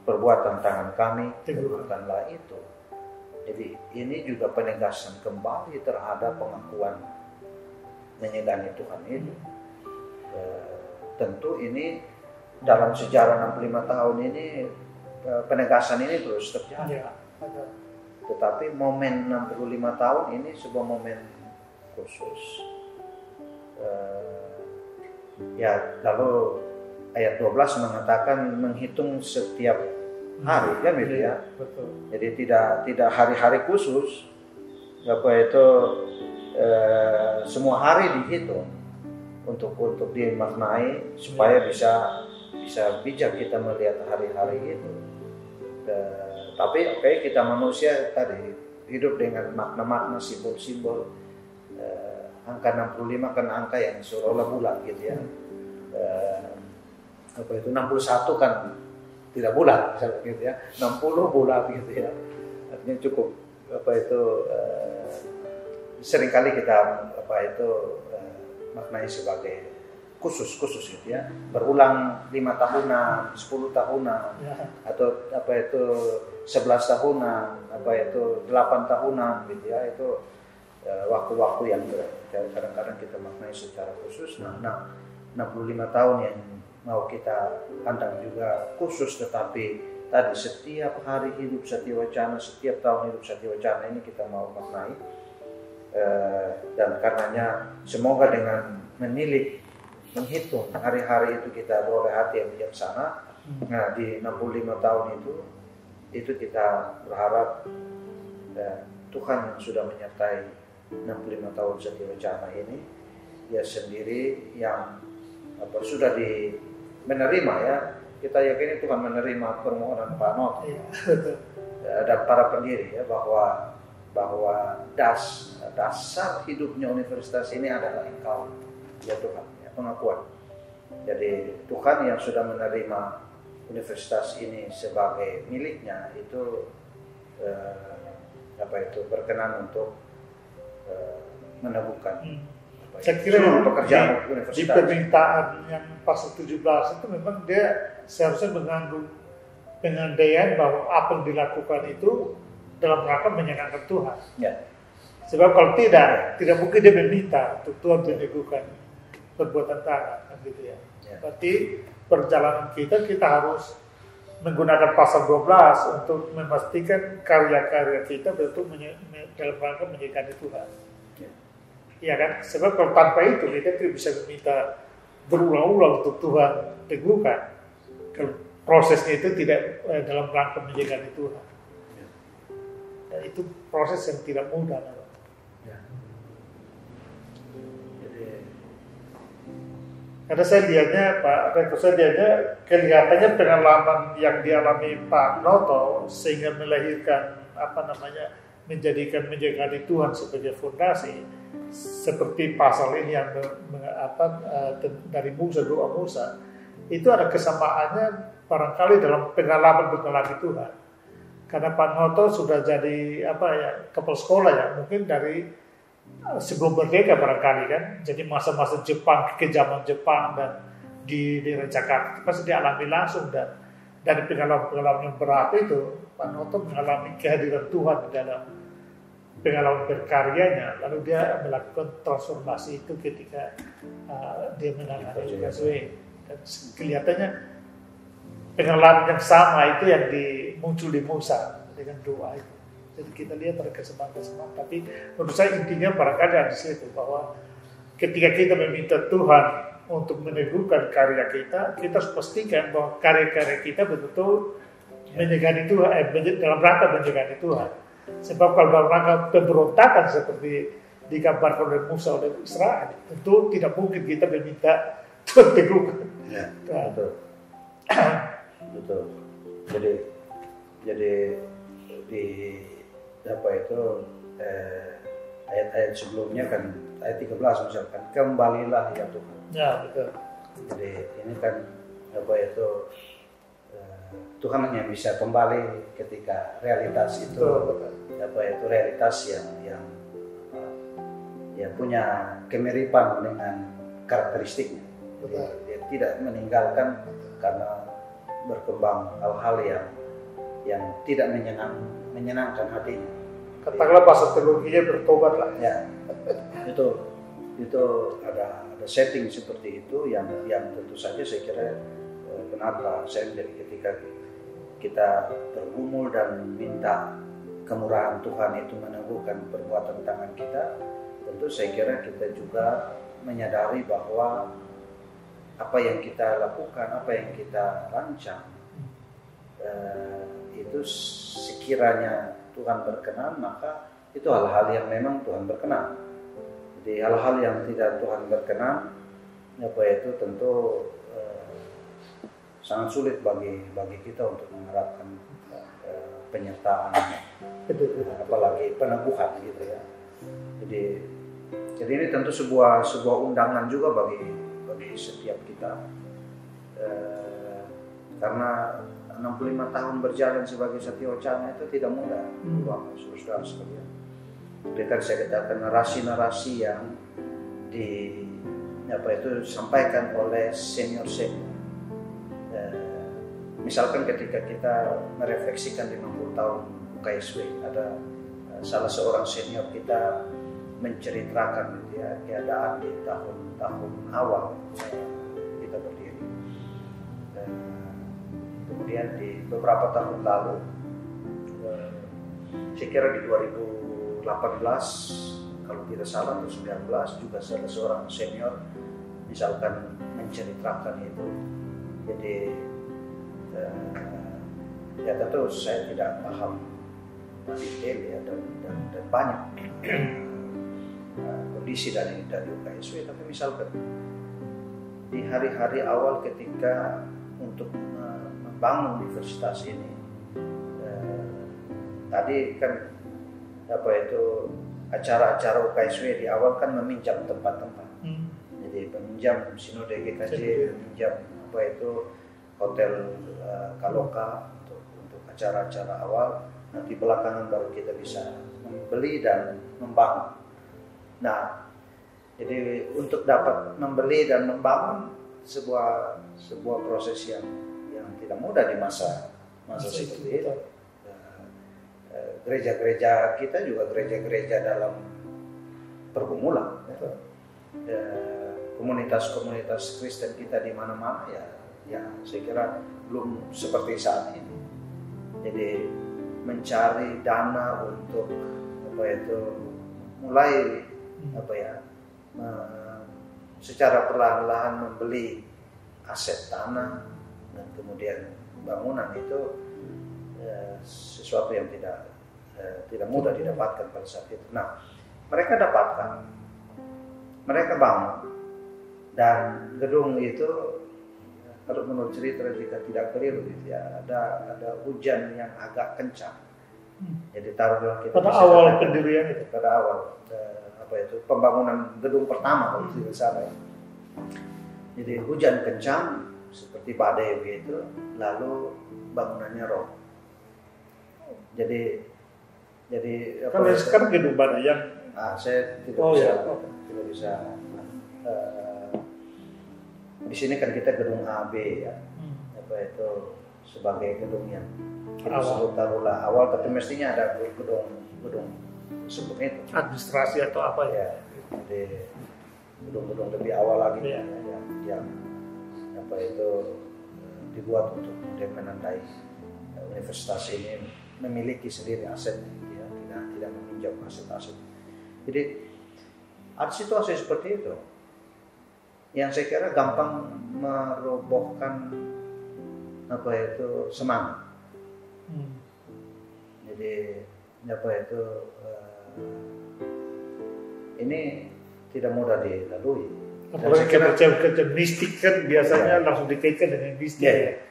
perbuatan tangan kami teguhkanlah itu. Jadi ini juga penegasan kembali terhadap pengakuan menyegani Tuhan itu. Tentu ini dalam sejarah 65 tahun ini penegasan ini terus terjadi. Tetapi momen 65 tahun ini sebuah momen khusus. Lalu ayat 12 mengatakan menghitung setiap hari, kan gitu ya. Betul. Jadi tidak hari-hari khusus, semua hari dihitung untuk dimaknai supaya bisa bijak kita melihat hari-hari itu. Tapi kita manusia tadi hidup dengan makna-makna, simbol-simbol. Angka 65 kan angka yang seolah-olah bulat gitu ya. 61 kan tidak bulat misalnya gitu ya. 60 bulat gitu ya. Artinya cukup seringkali kita maknai sebagai khusus gitu ya. Berulang 5 tahunan, 10 tahunan, atau 11 tahunan, 8 tahunan gitu ya. Itu waktu-waktu yang kadang-kadang kita maknai secara khusus. Nah, 65 tahun yang mau kita pandang juga khusus, tetapi tadi setiap hari hidup Satyawacana, setiap tahun hidup Satyawacana ini kita mau maknai. Dan karenanya semoga dengan menghitung hari-hari itu kita beroleh hati yang bijaksana. Nah, di 65 tahun itu kita berharap Tuhan yang sudah menyertai 65 tahun Satyawacana ini, Dia sendiri yang sudah menerima ya. Kita yakini Tuhan menerima permohonan Pak Noto dan para pendiri ya, bahwa dasar hidupnya universitas ini adalah Engkau ya Tuhan, ya, pengakuan. Jadi Tuhan yang sudah menerima universitas ini sebagai miliknya itu berkenan untuk meneguhkan saya kira pekerjaan universitas. Di permintaan yang pasal 17 itu memang dia seharusnya mengandung pengandaian bahwa apa yang dilakukan itu dalam rangka menyenangkan Tuhan. Ya. Sebab kalau tidak mungkin dia meminta untuk Tuhan meneguhkan perbuatan tangan, kan gitu ya. Berarti perjalanan kita harus menggunakan pasal 12 untuk memastikan karya-karya kita betul dalam rangka menyegani Tuhan. Ya kan? Sebab kalau tanpa itu kita tidak bisa meminta berulang-ulang untuk Tuhan teguhkan. Kalau prosesnya itu tidak dalam rangka menyegani Tuhan. Dan itu proses yang tidak mudah. Karena saya lihatnya kelihatannya pengalaman yang dialami Pak Noto sehingga melahirkan menjadikan menyegani Tuhan sebagai fondasi, seperti pasal ini yang dari Musa, doa Musa, itu ada kesamaannya barangkali dalam pengalaman Tuhan. Karena Pak Noto sudah jadi kepala sekolah ya, mungkin dari sebelum merdeka barangkali kan, jadi masa-masa Jepang, kekejaman Jepang dan di daerah Jakarta pasti dialami langsung, dan dari pengalaman yang berat itu Pak Noto mengalami kehadiran Tuhan di dalam pengalaman berkaryanya, lalu dia melakukan transformasi itu ketika dia menangani UKSW. Dan kelihatannya pengalaman yang sama itu yang muncul di Musa dengan doa itu. Jadi kita lihat ada kesamaan-kesamaan. Tapi menurut saya intinya barangkali ada di situ bahwa ketika kita meminta Tuhan untuk meneguhkan karya kita, kita harus pastikan bahwa karya-karya kita betul-betul menyegani Tuhan, dalam rangka menyegani Tuhan. Sebab kalau dalam rangka pemberontakan seperti digambarkan oleh Musa oleh Israel, tentu tidak mungkin kita meminta Tuhan teguhkan. Ya, betul. Betul. Jadi di apa itu ayat-ayat sebelumnya kan ayat 13 misalkan, kembalilah ya Tuhan. Ya, betul. Jadi ini kan apa itu Tuhan hanya bisa kembali ketika realitas itu apa itu realitas yang punya kemiripan dengan karakteristiknya. Dia tidak meninggalkan karena berkembang hal-hal yang tidak menyenangkan hatinya. Katakanlah bahasa teologinya bertobat lah. Ya, itu ada setting seperti itu yang tentu saja saya kira kenapa saya menjadi ketika kita bergumul dan minta kemurahan Tuhan itu meneguhkan perbuatan tangan kita, tentu saya kira kita juga menyadari bahwa apa yang kita lakukan, apa yang kita rancang itu sekiranya Tuhan berkenan, maka itu hal-hal yang memang Tuhan berkenan. Jadi hal-hal yang tidak Tuhan berkenan, apa itu tentu sangat sulit bagi kita untuk mengharapkan penyertaan, apalagi peneguhan gitu ya. Jadi ini tentu sebuah undangan juga bagi setiap kita, karena 65 tahun berjalan sebagai Satiwacana itu tidak mudah, saudara sekalian. Kita saya katakan narasi-narasi yang disampaikan oleh senior. Misalkan ketika kita merefleksikan 50 tahun UKSW, ada salah seorang senior kita menceritakan gitu ya, keadaan di tahun-tahun awal kita berdiri. Dan kemudian di beberapa tahun lalu, saya kira di 2018 kalau tidak salah atau 19 juga salah seorang senior misalkan menceritakan itu. Jadi ya tentu saya tidak paham detail ya dan banyak kondisi dari UKSW, tapi misalkan di hari-hari awal ketika untuk membangun universitas ini, tadi kan apa itu acara-acara UKSW di awal kan meminjam tempat-tempat, jadi meminjam Sinode GKJ, meminjam apa itu hotel Kaloka untuk acara-acara awal. Nanti belakangan baru kita bisa membeli dan membangun. Nah, jadi untuk dapat membeli dan membangun sebuah proses yang tidak mudah di masa seperti itu. Gereja-gereja kita juga gereja-gereja dalam pergumulan. Komunitas-komunitas Kristen kita di mana-mana ya saya kira belum seperti saat ini. Jadi mencari dana untuk mulai secara perlahan-lahan membeli aset tanah dan kemudian bangunan itu sesuatu yang tidak mudah didapatkan pada saat itu. Nah, mereka dapatkan, mereka bangun, dan gedung itu kalau menurut cerita jika tidak keliru gitu ya, ada hujan yang agak kencang. Jadi taruhlah kita pada awal pendirian itu, pada awal pembangunan gedung pertama kalau tidak salah. Jadi hujan kencang seperti badai begitu, lalu bangunannya roboh. Jadi kalau sekarang gedung badai yang saya tidak bisa. Di sini kan kita gedung AB ya, sebagai gedung yang kita sebut taruhlah awal, tapi mestinya ada gedung sebelum itu. Administrasi atau apa ya? Ya, di gedung-gedung lebih awal lagi Ya. yang apa itu dibuat untuk kemudian menandai universitas ini memiliki sendiri aset, ya, tidak meminjam aset-aset. Jadi ada situasi seperti itu yang saya kira gampang merobohkan apa itu semangat. Jadi apa itu ini tidak mudah dilalui. Apalagi kerja mistik kan biasanya langsung dikaitkan dengan mistik. Ya.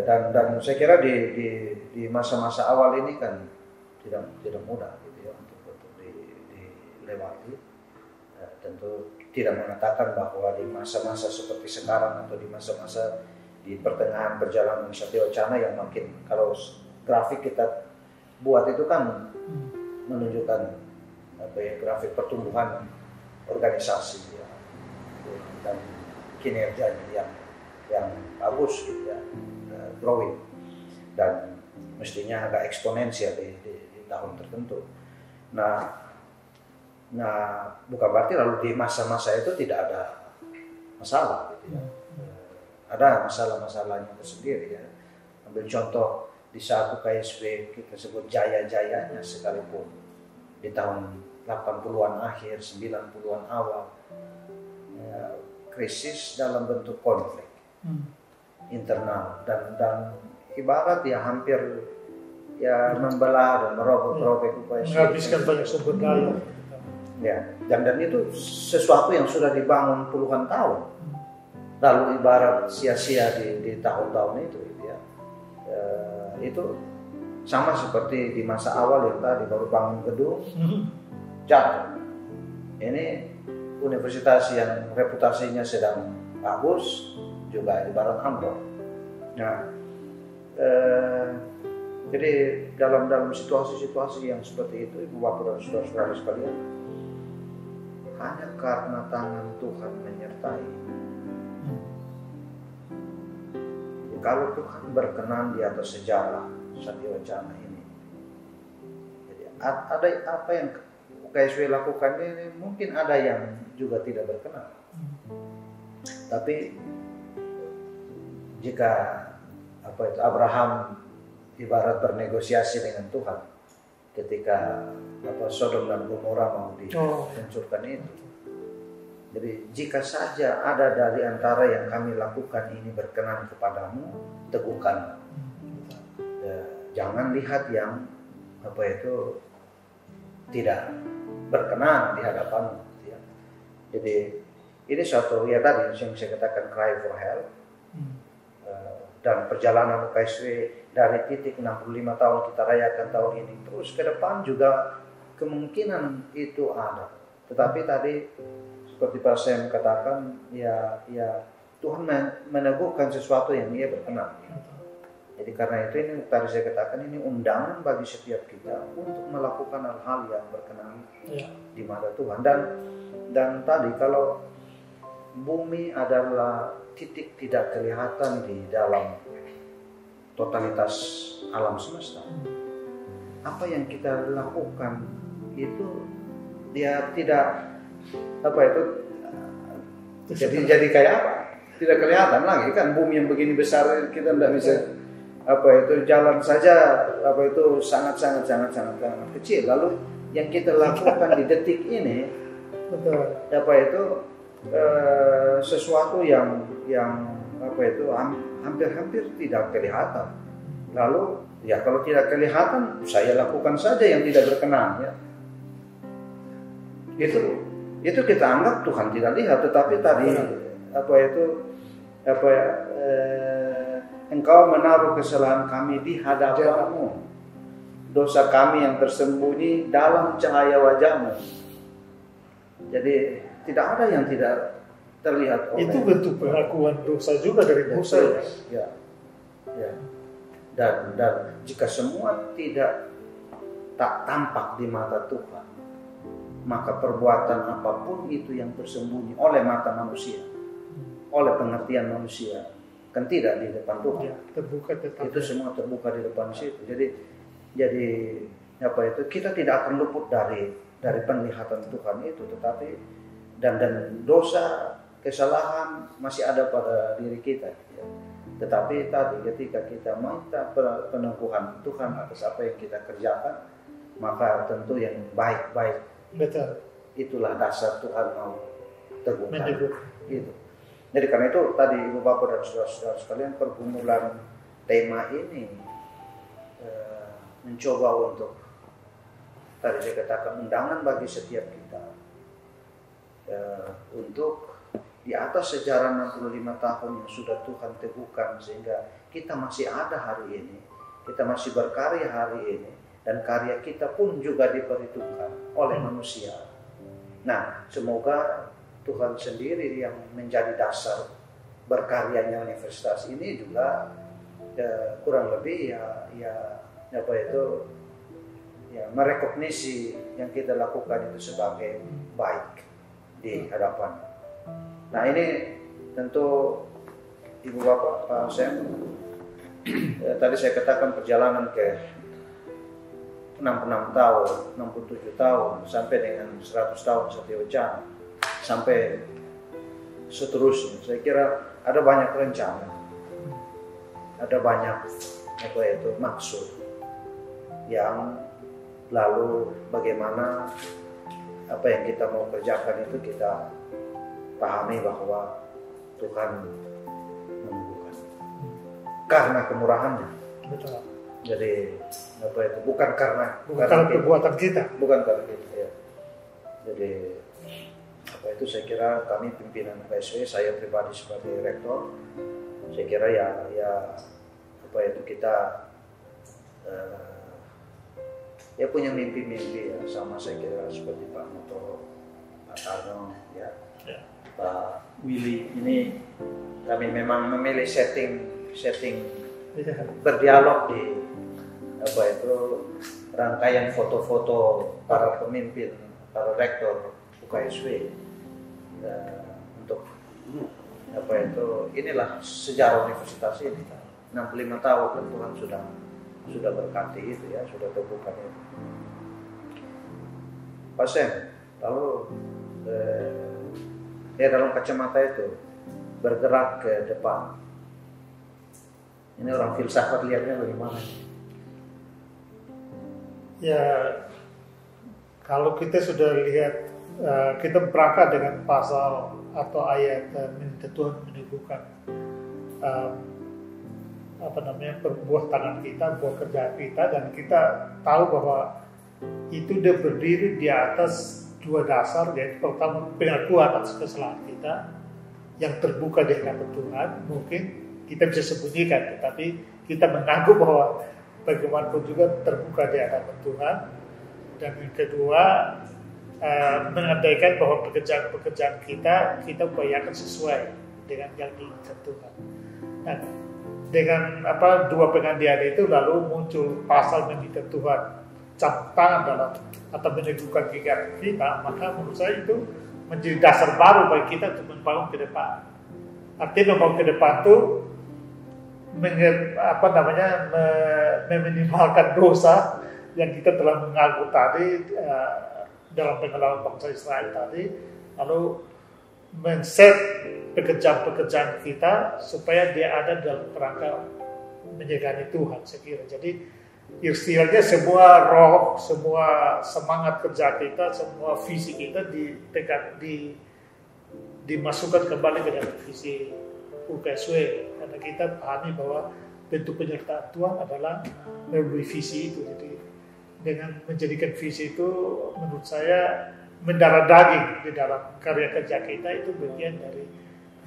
Dan saya kira di masa-masa awal ini kan tidak mudah gitu ya untuk dilewati. Tentu tidak mengatakan bahwa di masa-masa seperti sekarang atau di masa-masa di pertengahan perjalanan Satya Wacana yang makin, kalau grafik kita buat itu kan menunjukkan apa ya, grafik pertumbuhan organisasi ya, dan kinerjanya yang bagus gitu ya, growing, dan mestinya agak eksponensial di tahun tertentu. Nah bukan berarti lalu di masa-masa itu tidak ada masalah gitu ya. Ada masalah-masalahnya tersendiri ya. Ambil contoh di saat KSW kita sebut jaya-jayanya sekalipun di tahun 80-an akhir, 90-an awal, ya, krisis dalam bentuk konflik internal dan ibarat ya hampir ya membelah dan merobek-robek upaya menghabiskan banyak sumber daya. Ya, dan itu sesuatu yang sudah dibangun puluhan tahun, lalu ibarat sia-sia di tahun-tahun itu, gitu ya. Itu sama seperti di masa awal yang tadi baru bangun gedung, jatuh. Ini universitas yang reputasinya sedang bagus juga ibarat ambruk. Nah, jadi dalam situasi-situasi yang seperti itu, Ibu Bapak dan saudara-saudara sekalian, hanya karena tangan Tuhan menyertai. Kalau Tuhan berkenan di atas sejarah Satya Wacana ini, jadi ada apa yang KSW lakukan ini, mungkin ada yang juga tidak berkenan. Tapi jika apa itu Abraham ibarat bernegosiasi dengan Tuhan ketika Sodom dan Gomora mau dihancurkan itu. Jadi jika saja ada dari antara yang kami lakukan ini berkenan kepadamu, teguhkan. Ya, jangan lihat yang tidak berkenan di hadapanmu. Ya. Jadi ini suatu ya tadi yang saya katakan cry for help. Dan perjalanan KSW dari titik 65 tahun kita rayakan tahun ini terus ke depan juga kemungkinan itu ada. Tetapi tadi seperti Pak Sam katakan ya Tuhan meneguhkan sesuatu yang Ia berkenan. Jadi karena itu ini tadi saya katakan ini undangan bagi setiap kita untuk melakukan hal-hal yang berkenan di mata Tuhan. Dan tadi kalau bumi adalah titik tidak kelihatan di dalam totalitas alam semesta, apa yang kita lakukan itu dia tidak jadi kayak apa? Tidak kelihatan lagi kan, bumi yang begini besar kita tidak bisa jalan saja sangat kecil. Lalu yang kita lakukan di detik ini sesuatu yang hampir tidak kelihatan. Lalu ya kalau tidak kelihatan saya lakukan saja yang tidak berkenan ya. Itu kita anggap Tuhan tidak lihat, tetapi tadi Engkau menaruh kesalahan kami di hadapan-Mu, dosa kami yang tersembunyi dalam cahaya wajah-Mu. Jadi tidak ada yang tidak terlihat. Itu bentuk pengakuan dosa juga dari Musa. Ya. Dan jika semua tak tampak di mata Tuhan, maka perbuatan apapun itu yang tersembunyi oleh mata manusia, oleh pengertian manusia, kan tidak di depan Tuhan. Ya, terbuka tetap. Itu semua terbuka di depan situ. Jadi kita tidak akan luput dari penglihatan Tuhan itu, tetapi dan dosa, kesalahan masih ada pada diri kita. Ya. Tetapi tadi ketika kita minta peneguhan Tuhan atas apa yang kita kerjakan, maka tentu yang baik-baik. Betul. Itulah dasar Tuhan mau teguhkan. Gitu. Jadi karena itu tadi Ibu Bapak dan saudara-saudara sekalian, pergumulan tema ini mencoba untuk, tadi saya katakan, undangan bagi setiap kita untuk di atas sejarah 65 tahun yang sudah Tuhan teguhkan, sehingga kita masih ada hari ini, kita masih berkarya hari ini, dan karya kita pun juga diperhitungkan oleh manusia. Nah, semoga Tuhan sendiri yang menjadi dasar berkaryanya universitas ini juga kurang lebih merekognisi yang kita lakukan itu sebagai baik di hadapan. Nah, ini tentu Ibu Bapak, Pak Sam, tadi saya katakan perjalanan ke 66 tahun, 67 tahun, sampai dengan 100 tahun Satya Wacana, sampai seterusnya. Saya kira ada banyak rencana, ada banyak maksud, yang lalu bagaimana apa yang kita mau kerjakan itu kita pahami bahwa Tuhan menunggukan karena kemurahannya. Betul. Jadi bukan karena perbuatan kita. Bukan karena kita. Ya. Jadi itu saya kira kami pimpinan KSW, saya pribadi sebagai rektor, saya kira kita punya mimpi-mimpi ya, sama saya kira seperti Pak Noto, Pak Tarno, ya. Pak Willy. Ini kami memang memilih setting berdialog di rangkaian foto-foto para pemimpin, para rektor UKSW, untuk inilah sejarah universitas ini 65 tahun, dan Tuhan sudah berkati itu ya, sudah teguhkan itu. Pak Sem, lalu dalam kacamata itu bergerak ke depan. Ini orang filsafat lihatnya bagaimana? Ya, kalau kita sudah lihat, kita berangkat dengan pasal atau ayat minta Tuhan meneguhkan buah tangan kita, buah kerja kita, dan kita tahu bahwa itu dia berdiri di atas dua dasar, yaitu pertama pengakuan atas kesalahan kita yang terbuka di hadapan Tuhan. Mungkin kita bisa sembunyikan, tetapi kita mengaku bahwa bagaimanapun juga terbuka di hadapan Tuhan. Dan yang kedua, mengandaikan bahwa pekerjaan kita upayakan sesuai dengan yang diinginkan Tuhan. Dan dengan dua pengandian itu lalu muncul pasal meminta Tuhan campur tangan dalam atau meneguhkan kegiatan kita, maka menurut saya itu menjadi dasar baru bagi kita untuk membangun ke depan. Artinya membangun ke depan itu meminimalkan dosa yang kita telah mengaku tadi dalam pengalaman bangsa Israel tadi, lalu men-set pekerjaan-pekerjaan kita supaya dia ada dalam kerangka menjagani Tuhan, saya kira. Jadi istilahnya semua roh, semua semangat kerja kita, semua visi kita dimasukkan kembali ke dalam visi UKSW, karena kita pahami bahwa bentuk penyertaan Tuhan adalah melalui visi itu. Jadi dengan menjadikan visi itu, menurut saya mendarah daging di dalam karya kerja kita, itu bagian dari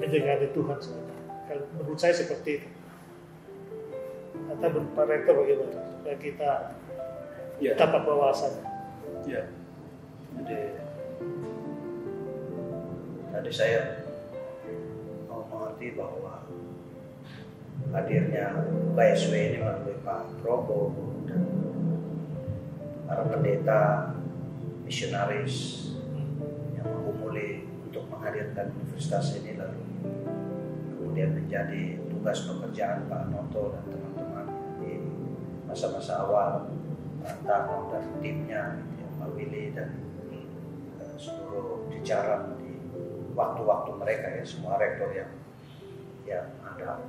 menjagani Tuhan sebenarnya. Kalau menurut saya seperti itu. Atau Pak Rektor bagaimana? Supaya kita dapat wawasan. Ya. Jadi tadi saya mau mengerti bahwa hadirnya KSW ini melalui Pak Probo dan para pendeta, misionaris yang menggumuli untuk menghadirkan universitas ini, lalu kemudian menjadi tugas pekerjaan Pak Noto dan teman-teman di masa-masa awal Pak Tarno dan timnya, ya, Pak Willy dan seluruh jajaran di waktu-waktu mereka, ya, semua rektor yang ada.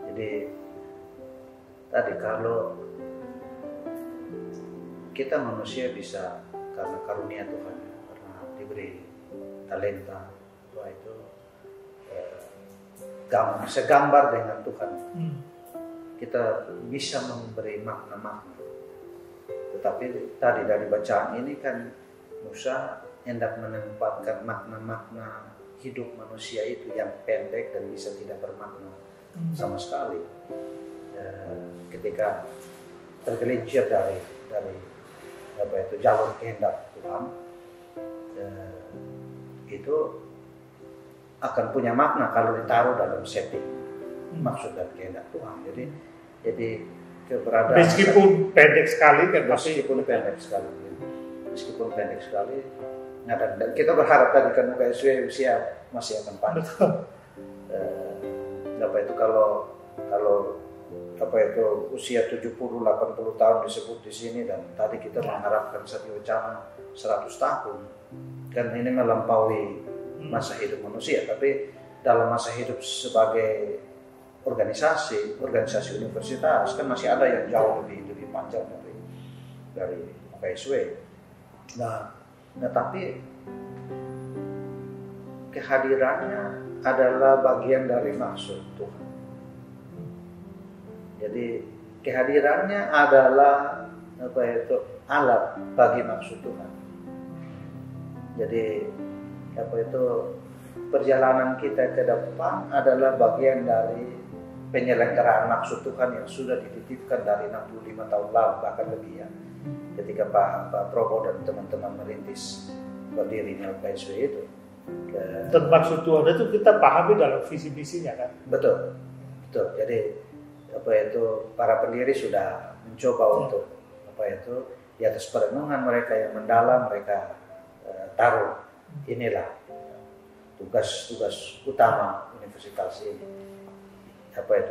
Jadi tadi kalau kita manusia bisa karena karunia Tuhan, karena diberi talenta, bahwa itu segambar dengan Tuhan, kita bisa memberi makna-makna. Tetapi tadi dari bacaan ini kan Musa hendak menempatkan makna-makna hidup manusia itu yang pendek dan bisa tidak bermakna sama sekali. Ketika tergelincir dari jalur kehendak Tuhan, itu akan punya makna kalau ditaruh dalam setting maksud dan kehendak Tuhan. Jadi keberadaan meskipun pendek sekali kan, meskipun pendek sekali, nah, dan kita berharap tadi kan KSW usia masih akan panjang. Kalau usia 70-80 tahun disebut di sini, dan tadi kita mengharapkan Satya Wacana 100 tahun, kan ini melampaui masa hidup manusia. Tapi dalam masa hidup sebagai organisasi universitas kan masih ada yang jauh lebih panjang dari KSW. Nah, tapi kehadirannya adalah bagian dari maksud Tuhan. Jadi kehadirannya adalah alat bagi maksud Tuhan. Jadi perjalanan kita ke depan adalah bagian dari penyelenggaraan maksud Tuhan yang sudah dititipkan dari 65 tahun lalu, bahkan lebih, ya. Ketika Pak Probo dan teman-teman merintis berdirinya KSW itu. Dan maksud Tuhan itu kita pahami dalam visi misinya kan. Betul. Jadi para pendiri sudah mencoba untuk di atas perenungan mereka yang mendalam, mereka taruh inilah tugas utama universitas ini.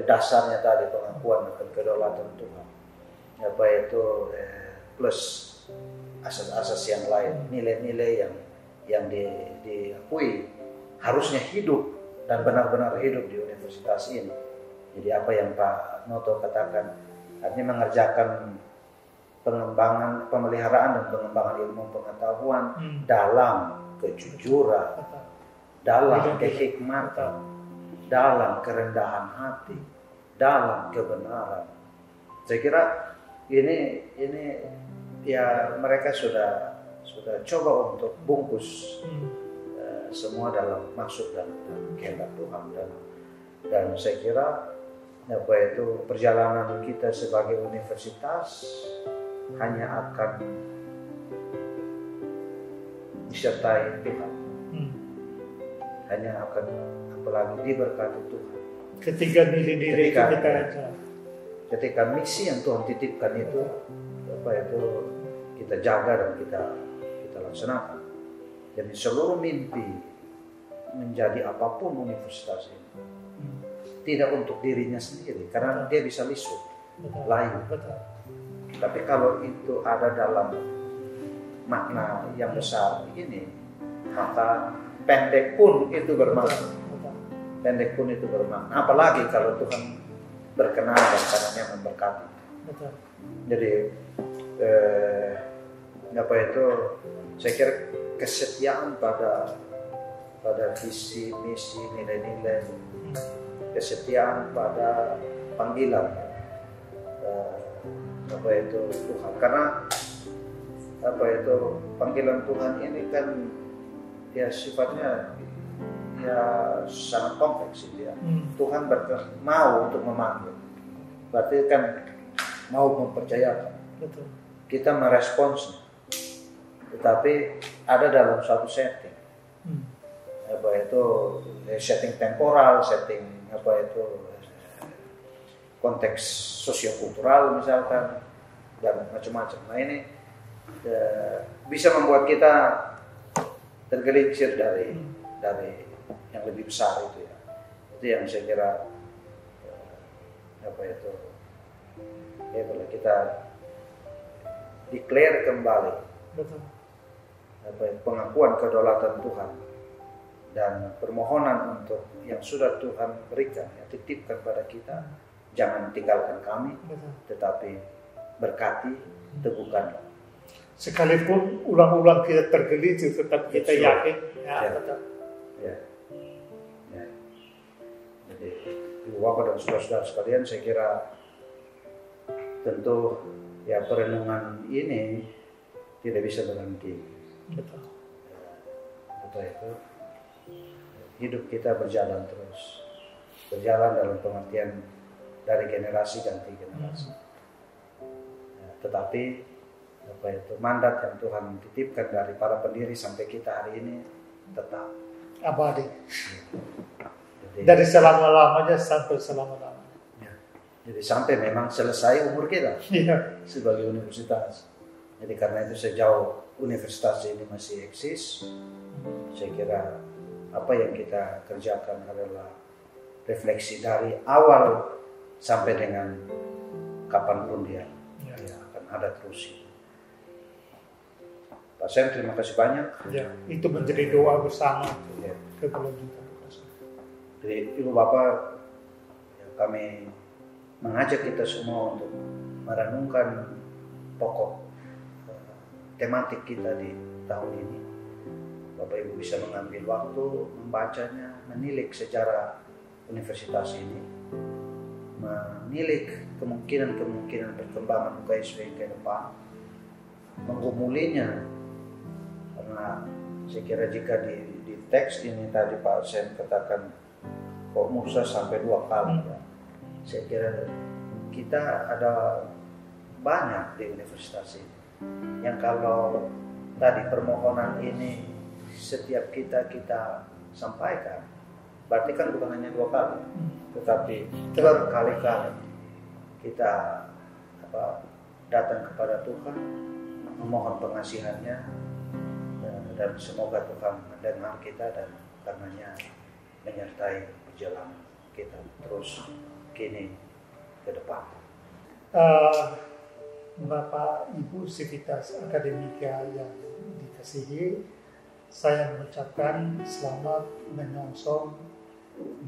Dasarnya tadi pengakuan akan kedaulatan Tuhan. Plus asas-asas yang lain, nilai-nilai yang diakui harusnya hidup dan benar-benar hidup di universitas ini. Jadi apa yang Pak Noto katakan, artinya mengerjakan pengembangan, pemeliharaan dan pengembangan ilmu pengetahuan dalam kejujuran, dalam kehikmatan, dalam kerendahan hati, dalam kebenaran. Saya kira ini ya mereka sudah coba untuk bungkus semua dalam maksud dan kehendak Tuhan, dan saya kira perjalanan kita sebagai universitas hanya akan disertai Tuhan, hanya akan apalagi diberkati Tuhan. Ketika nilai-nilai itu kita aja. Ketika misi yang Tuhan titipkan itu kita jaga dan kita laksanakan. Jadi seluruh mimpi menjadi apapun universitas ini tidak untuk dirinya sendiri, karena dia bisa lisut lain. Tapi kalau itu ada dalam makna yang besar ini, maka pendek pun itu bermakna. Apalagi kalau Tuhan berkenan dan karenanya memberkati. Jadi saya kira kesetiaan pada visi misi, nilai-nilai, kesetiaan pada panggilan Tuhan, karena panggilan Tuhan ini kan ya sifatnya ya sangat kompleks itu, ya. Tuhan mau untuk memanggil, berarti kan mau mempercayakan. Betul. Kita meresponsnya, tetapi ada dalam suatu setting, setting temporal, setting konteks sosiokultural misalkan, dan macam-macam. Nah ini bisa membuat kita tergelincir dari yang lebih besar itu, ya. Itu yang saya kira Ya, kalau kita declare kembali Betul. Pengakuan kedaulatan Tuhan dan permohonan untuk yang sudah Tuhan berikan, yang titipkan pada kita, jangan tinggalkan kami, Betul. tetapi berkati, teguhkanlah. Sekalipun ulang-ulang kita tergelincir, tetap kita Betul. yakin. Ya, Ya. betul. Ya. Ya. Jadi, Ibu Bapak dan saudara-saudara sekalian, saya kira tentu ya perenungan ini tidak bisa berhenti. Betul. Betul itu. Hidup kita berjalan terus, berjalan dalam pengertian dari generasi ganti generasi. Ya, tetapi mandat yang Tuhan titipkan dari para pendiri sampai kita hari ini tetap Abadi. Jadi, Dari selama-lamanya sampai selama-lamanya. ya, jadi sampai memang selesai umur kita Iya. sebagai universitas. Jadi karena itu sejauh universitas ini masih eksis, saya kira apa yang kita kerjakan adalah refleksi dari awal sampai dengan kapanpun dia akan ada terus. Pak Sen, terima kasih banyak. Ya, itu menjadi doa bersama Ya. keberlanjutan. Jadi Ibu Bapak, ya, kami mengajak kita semua untuk merenungkan pokok tematik kita di tahun ini. Bapak Ibu bisa mengambil waktu membacanya, menilik sejarah universitas ini, menilik kemungkinan perkembangan UKSW ke depan, menggumulinya. Karena saya kira jika di teks ini tadi Pak Sen katakan kok Musa sampai 2 kali, ya. Saya kira kita ada banyak di universitas ini yang kalau tadi permohonan ini setiap kita sampaikan, berarti kan bukan hanya 2 kali, tetapi berkali-kali kita datang kepada Tuhan, memohon pengasihannya, dan semoga Tuhan mendengar kita dan karenanya menyertai perjalanan kita terus kini ke depan. Bapak Ibu Sivitas Akademika yang dikasihi, saya mengucapkan selamat menyongsong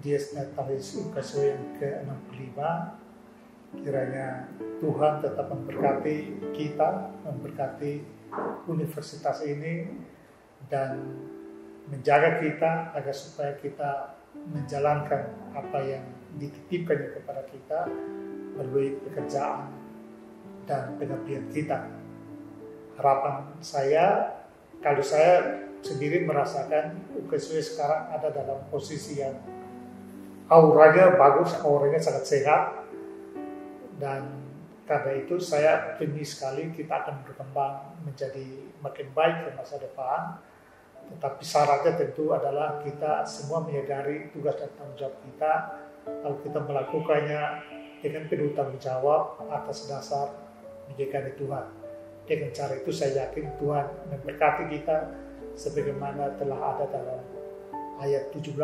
Dies Natalis UKSW yang ke-65. Kiranya Tuhan tetap memberkati kita, memberkati universitas ini, dan menjaga kita agar supaya kita menjalankan apa yang dititipkan kepada kita melalui pekerjaan dan pengabdian kita. Harapan saya, kalau saya sendiri merasakan UKSW sekarang ada dalam posisi yang auranya bagus, auranya sangat sehat, dan karena itu saya optimis sekali kita akan berkembang menjadi makin baik di masa depan. Tetapi syaratnya tentu adalah kita semua menyadari tugas dan tanggung jawab kita. Kalau kita melakukannya dengan penuh tanggung jawab atas dasar menjaga Tuhan. Dengan cara itu saya yakin Tuhan memberkati kita sebagaimana telah ada dalam ayat 17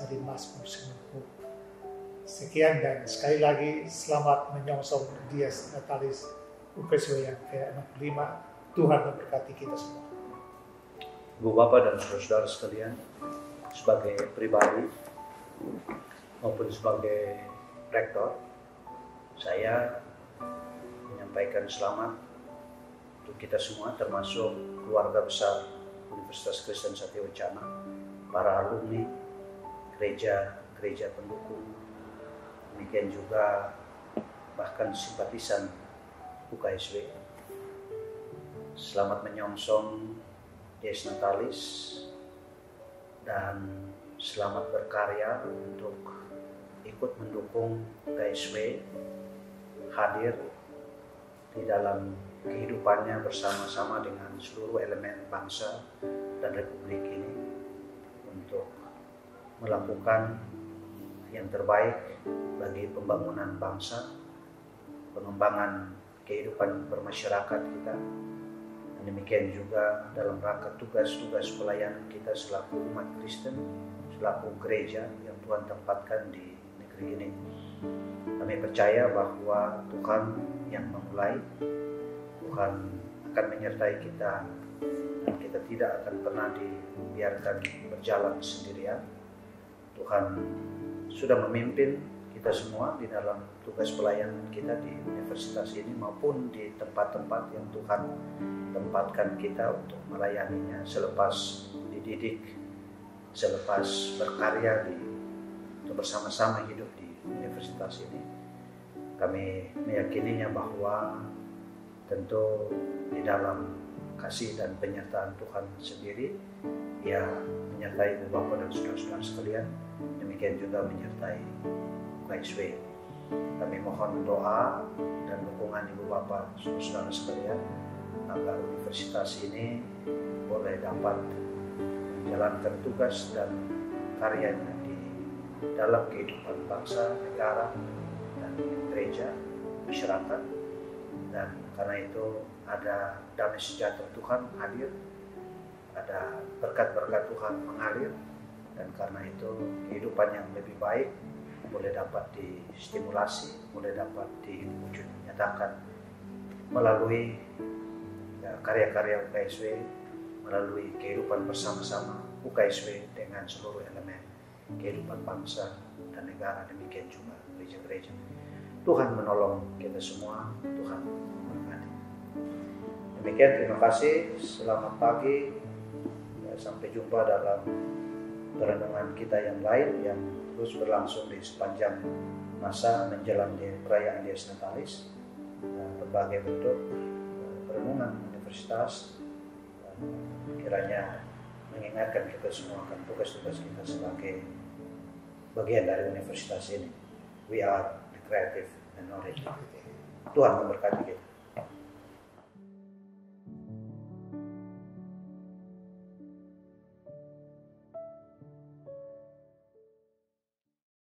dari Mazmur 90. Sekian dan sekali lagi selamat menyongsong Dies Natalis UKSW yang ke-65. Tuhan memberkati kita semua. Ibu Bapak dan saudara-saudara sekalian, sebagai pribadi maupun sebagai rektor, saya menyampaikan selamat untuk kita semua, termasuk keluarga besar Universitas Kristen Satya Wacana, para alumni, gereja pendukung, demikian juga bahkan simpatisan UKSW. Selamat menyongsong Dies Natalis dan selamat berkarya untuk ikut mendukung UKSW hadir di dalam kehidupannya bersama-sama dengan seluruh elemen bangsa dan republik ini untuk melakukan yang terbaik bagi pembangunan bangsa, pengembangan kehidupan bermasyarakat kita, dan demikian juga dalam rangka tugas-tugas pelayanan kita selaku umat Kristen, selaku gereja yang Tuhan tempatkan di negeri begini. Kami percaya bahwa Tuhan yang memulai, Tuhan akan menyertai kita, dan kita tidak akan pernah dibiarkan berjalan sendirian. Tuhan sudah memimpin kita semua di dalam tugas pelayanan kita di universitas ini maupun di tempat-tempat yang Tuhan tempatkan kita untuk melayaninya selepas dididik, selepas berkarya untuk bersama-sama hidup di universitas ini. Kami meyakininya bahwa tentu di dalam kasih dan penyertaan Tuhan sendiri, Ia menyertai Ibu Bapak dan saudara-saudara sekalian, demikian juga menyertai KSW. Kami mohon doa dan dukungan Ibu Bapak saudara-saudara sekalian agar universitas ini boleh dapat menjalankan tugas dan karyanya di dalam kehidupan bangsa, negara, dan gereja, masyarakat. Dan karena itu ada damai sejahtera Tuhan hadir, ada berkat-berkat Tuhan mengalir, dan karena itu kehidupan yang lebih baik boleh dapat distimulasi, boleh dapat diwujud nyatakan melalui karya-karya UKSW, melalui kehidupan bersama-sama UKSW dengan seluruh elemen kehidupan bangsa dan negara, demikian juga gereja-gereja. Tuhan menolong kita semua, Tuhan memberkati. Demikian, terima kasih, selamat pagi, sampai jumpa dalam perenungan kita yang lain yang terus berlangsung di sepanjang masa menjelang perayaan Dies Natalis, berbagai bentuk perenungan universitas, kiranya mengingatkan kita semua akan tugas-tugas kita sebagai bagian dari universitas ini. We are the creative and knowledge. Tuhan memberkati kita.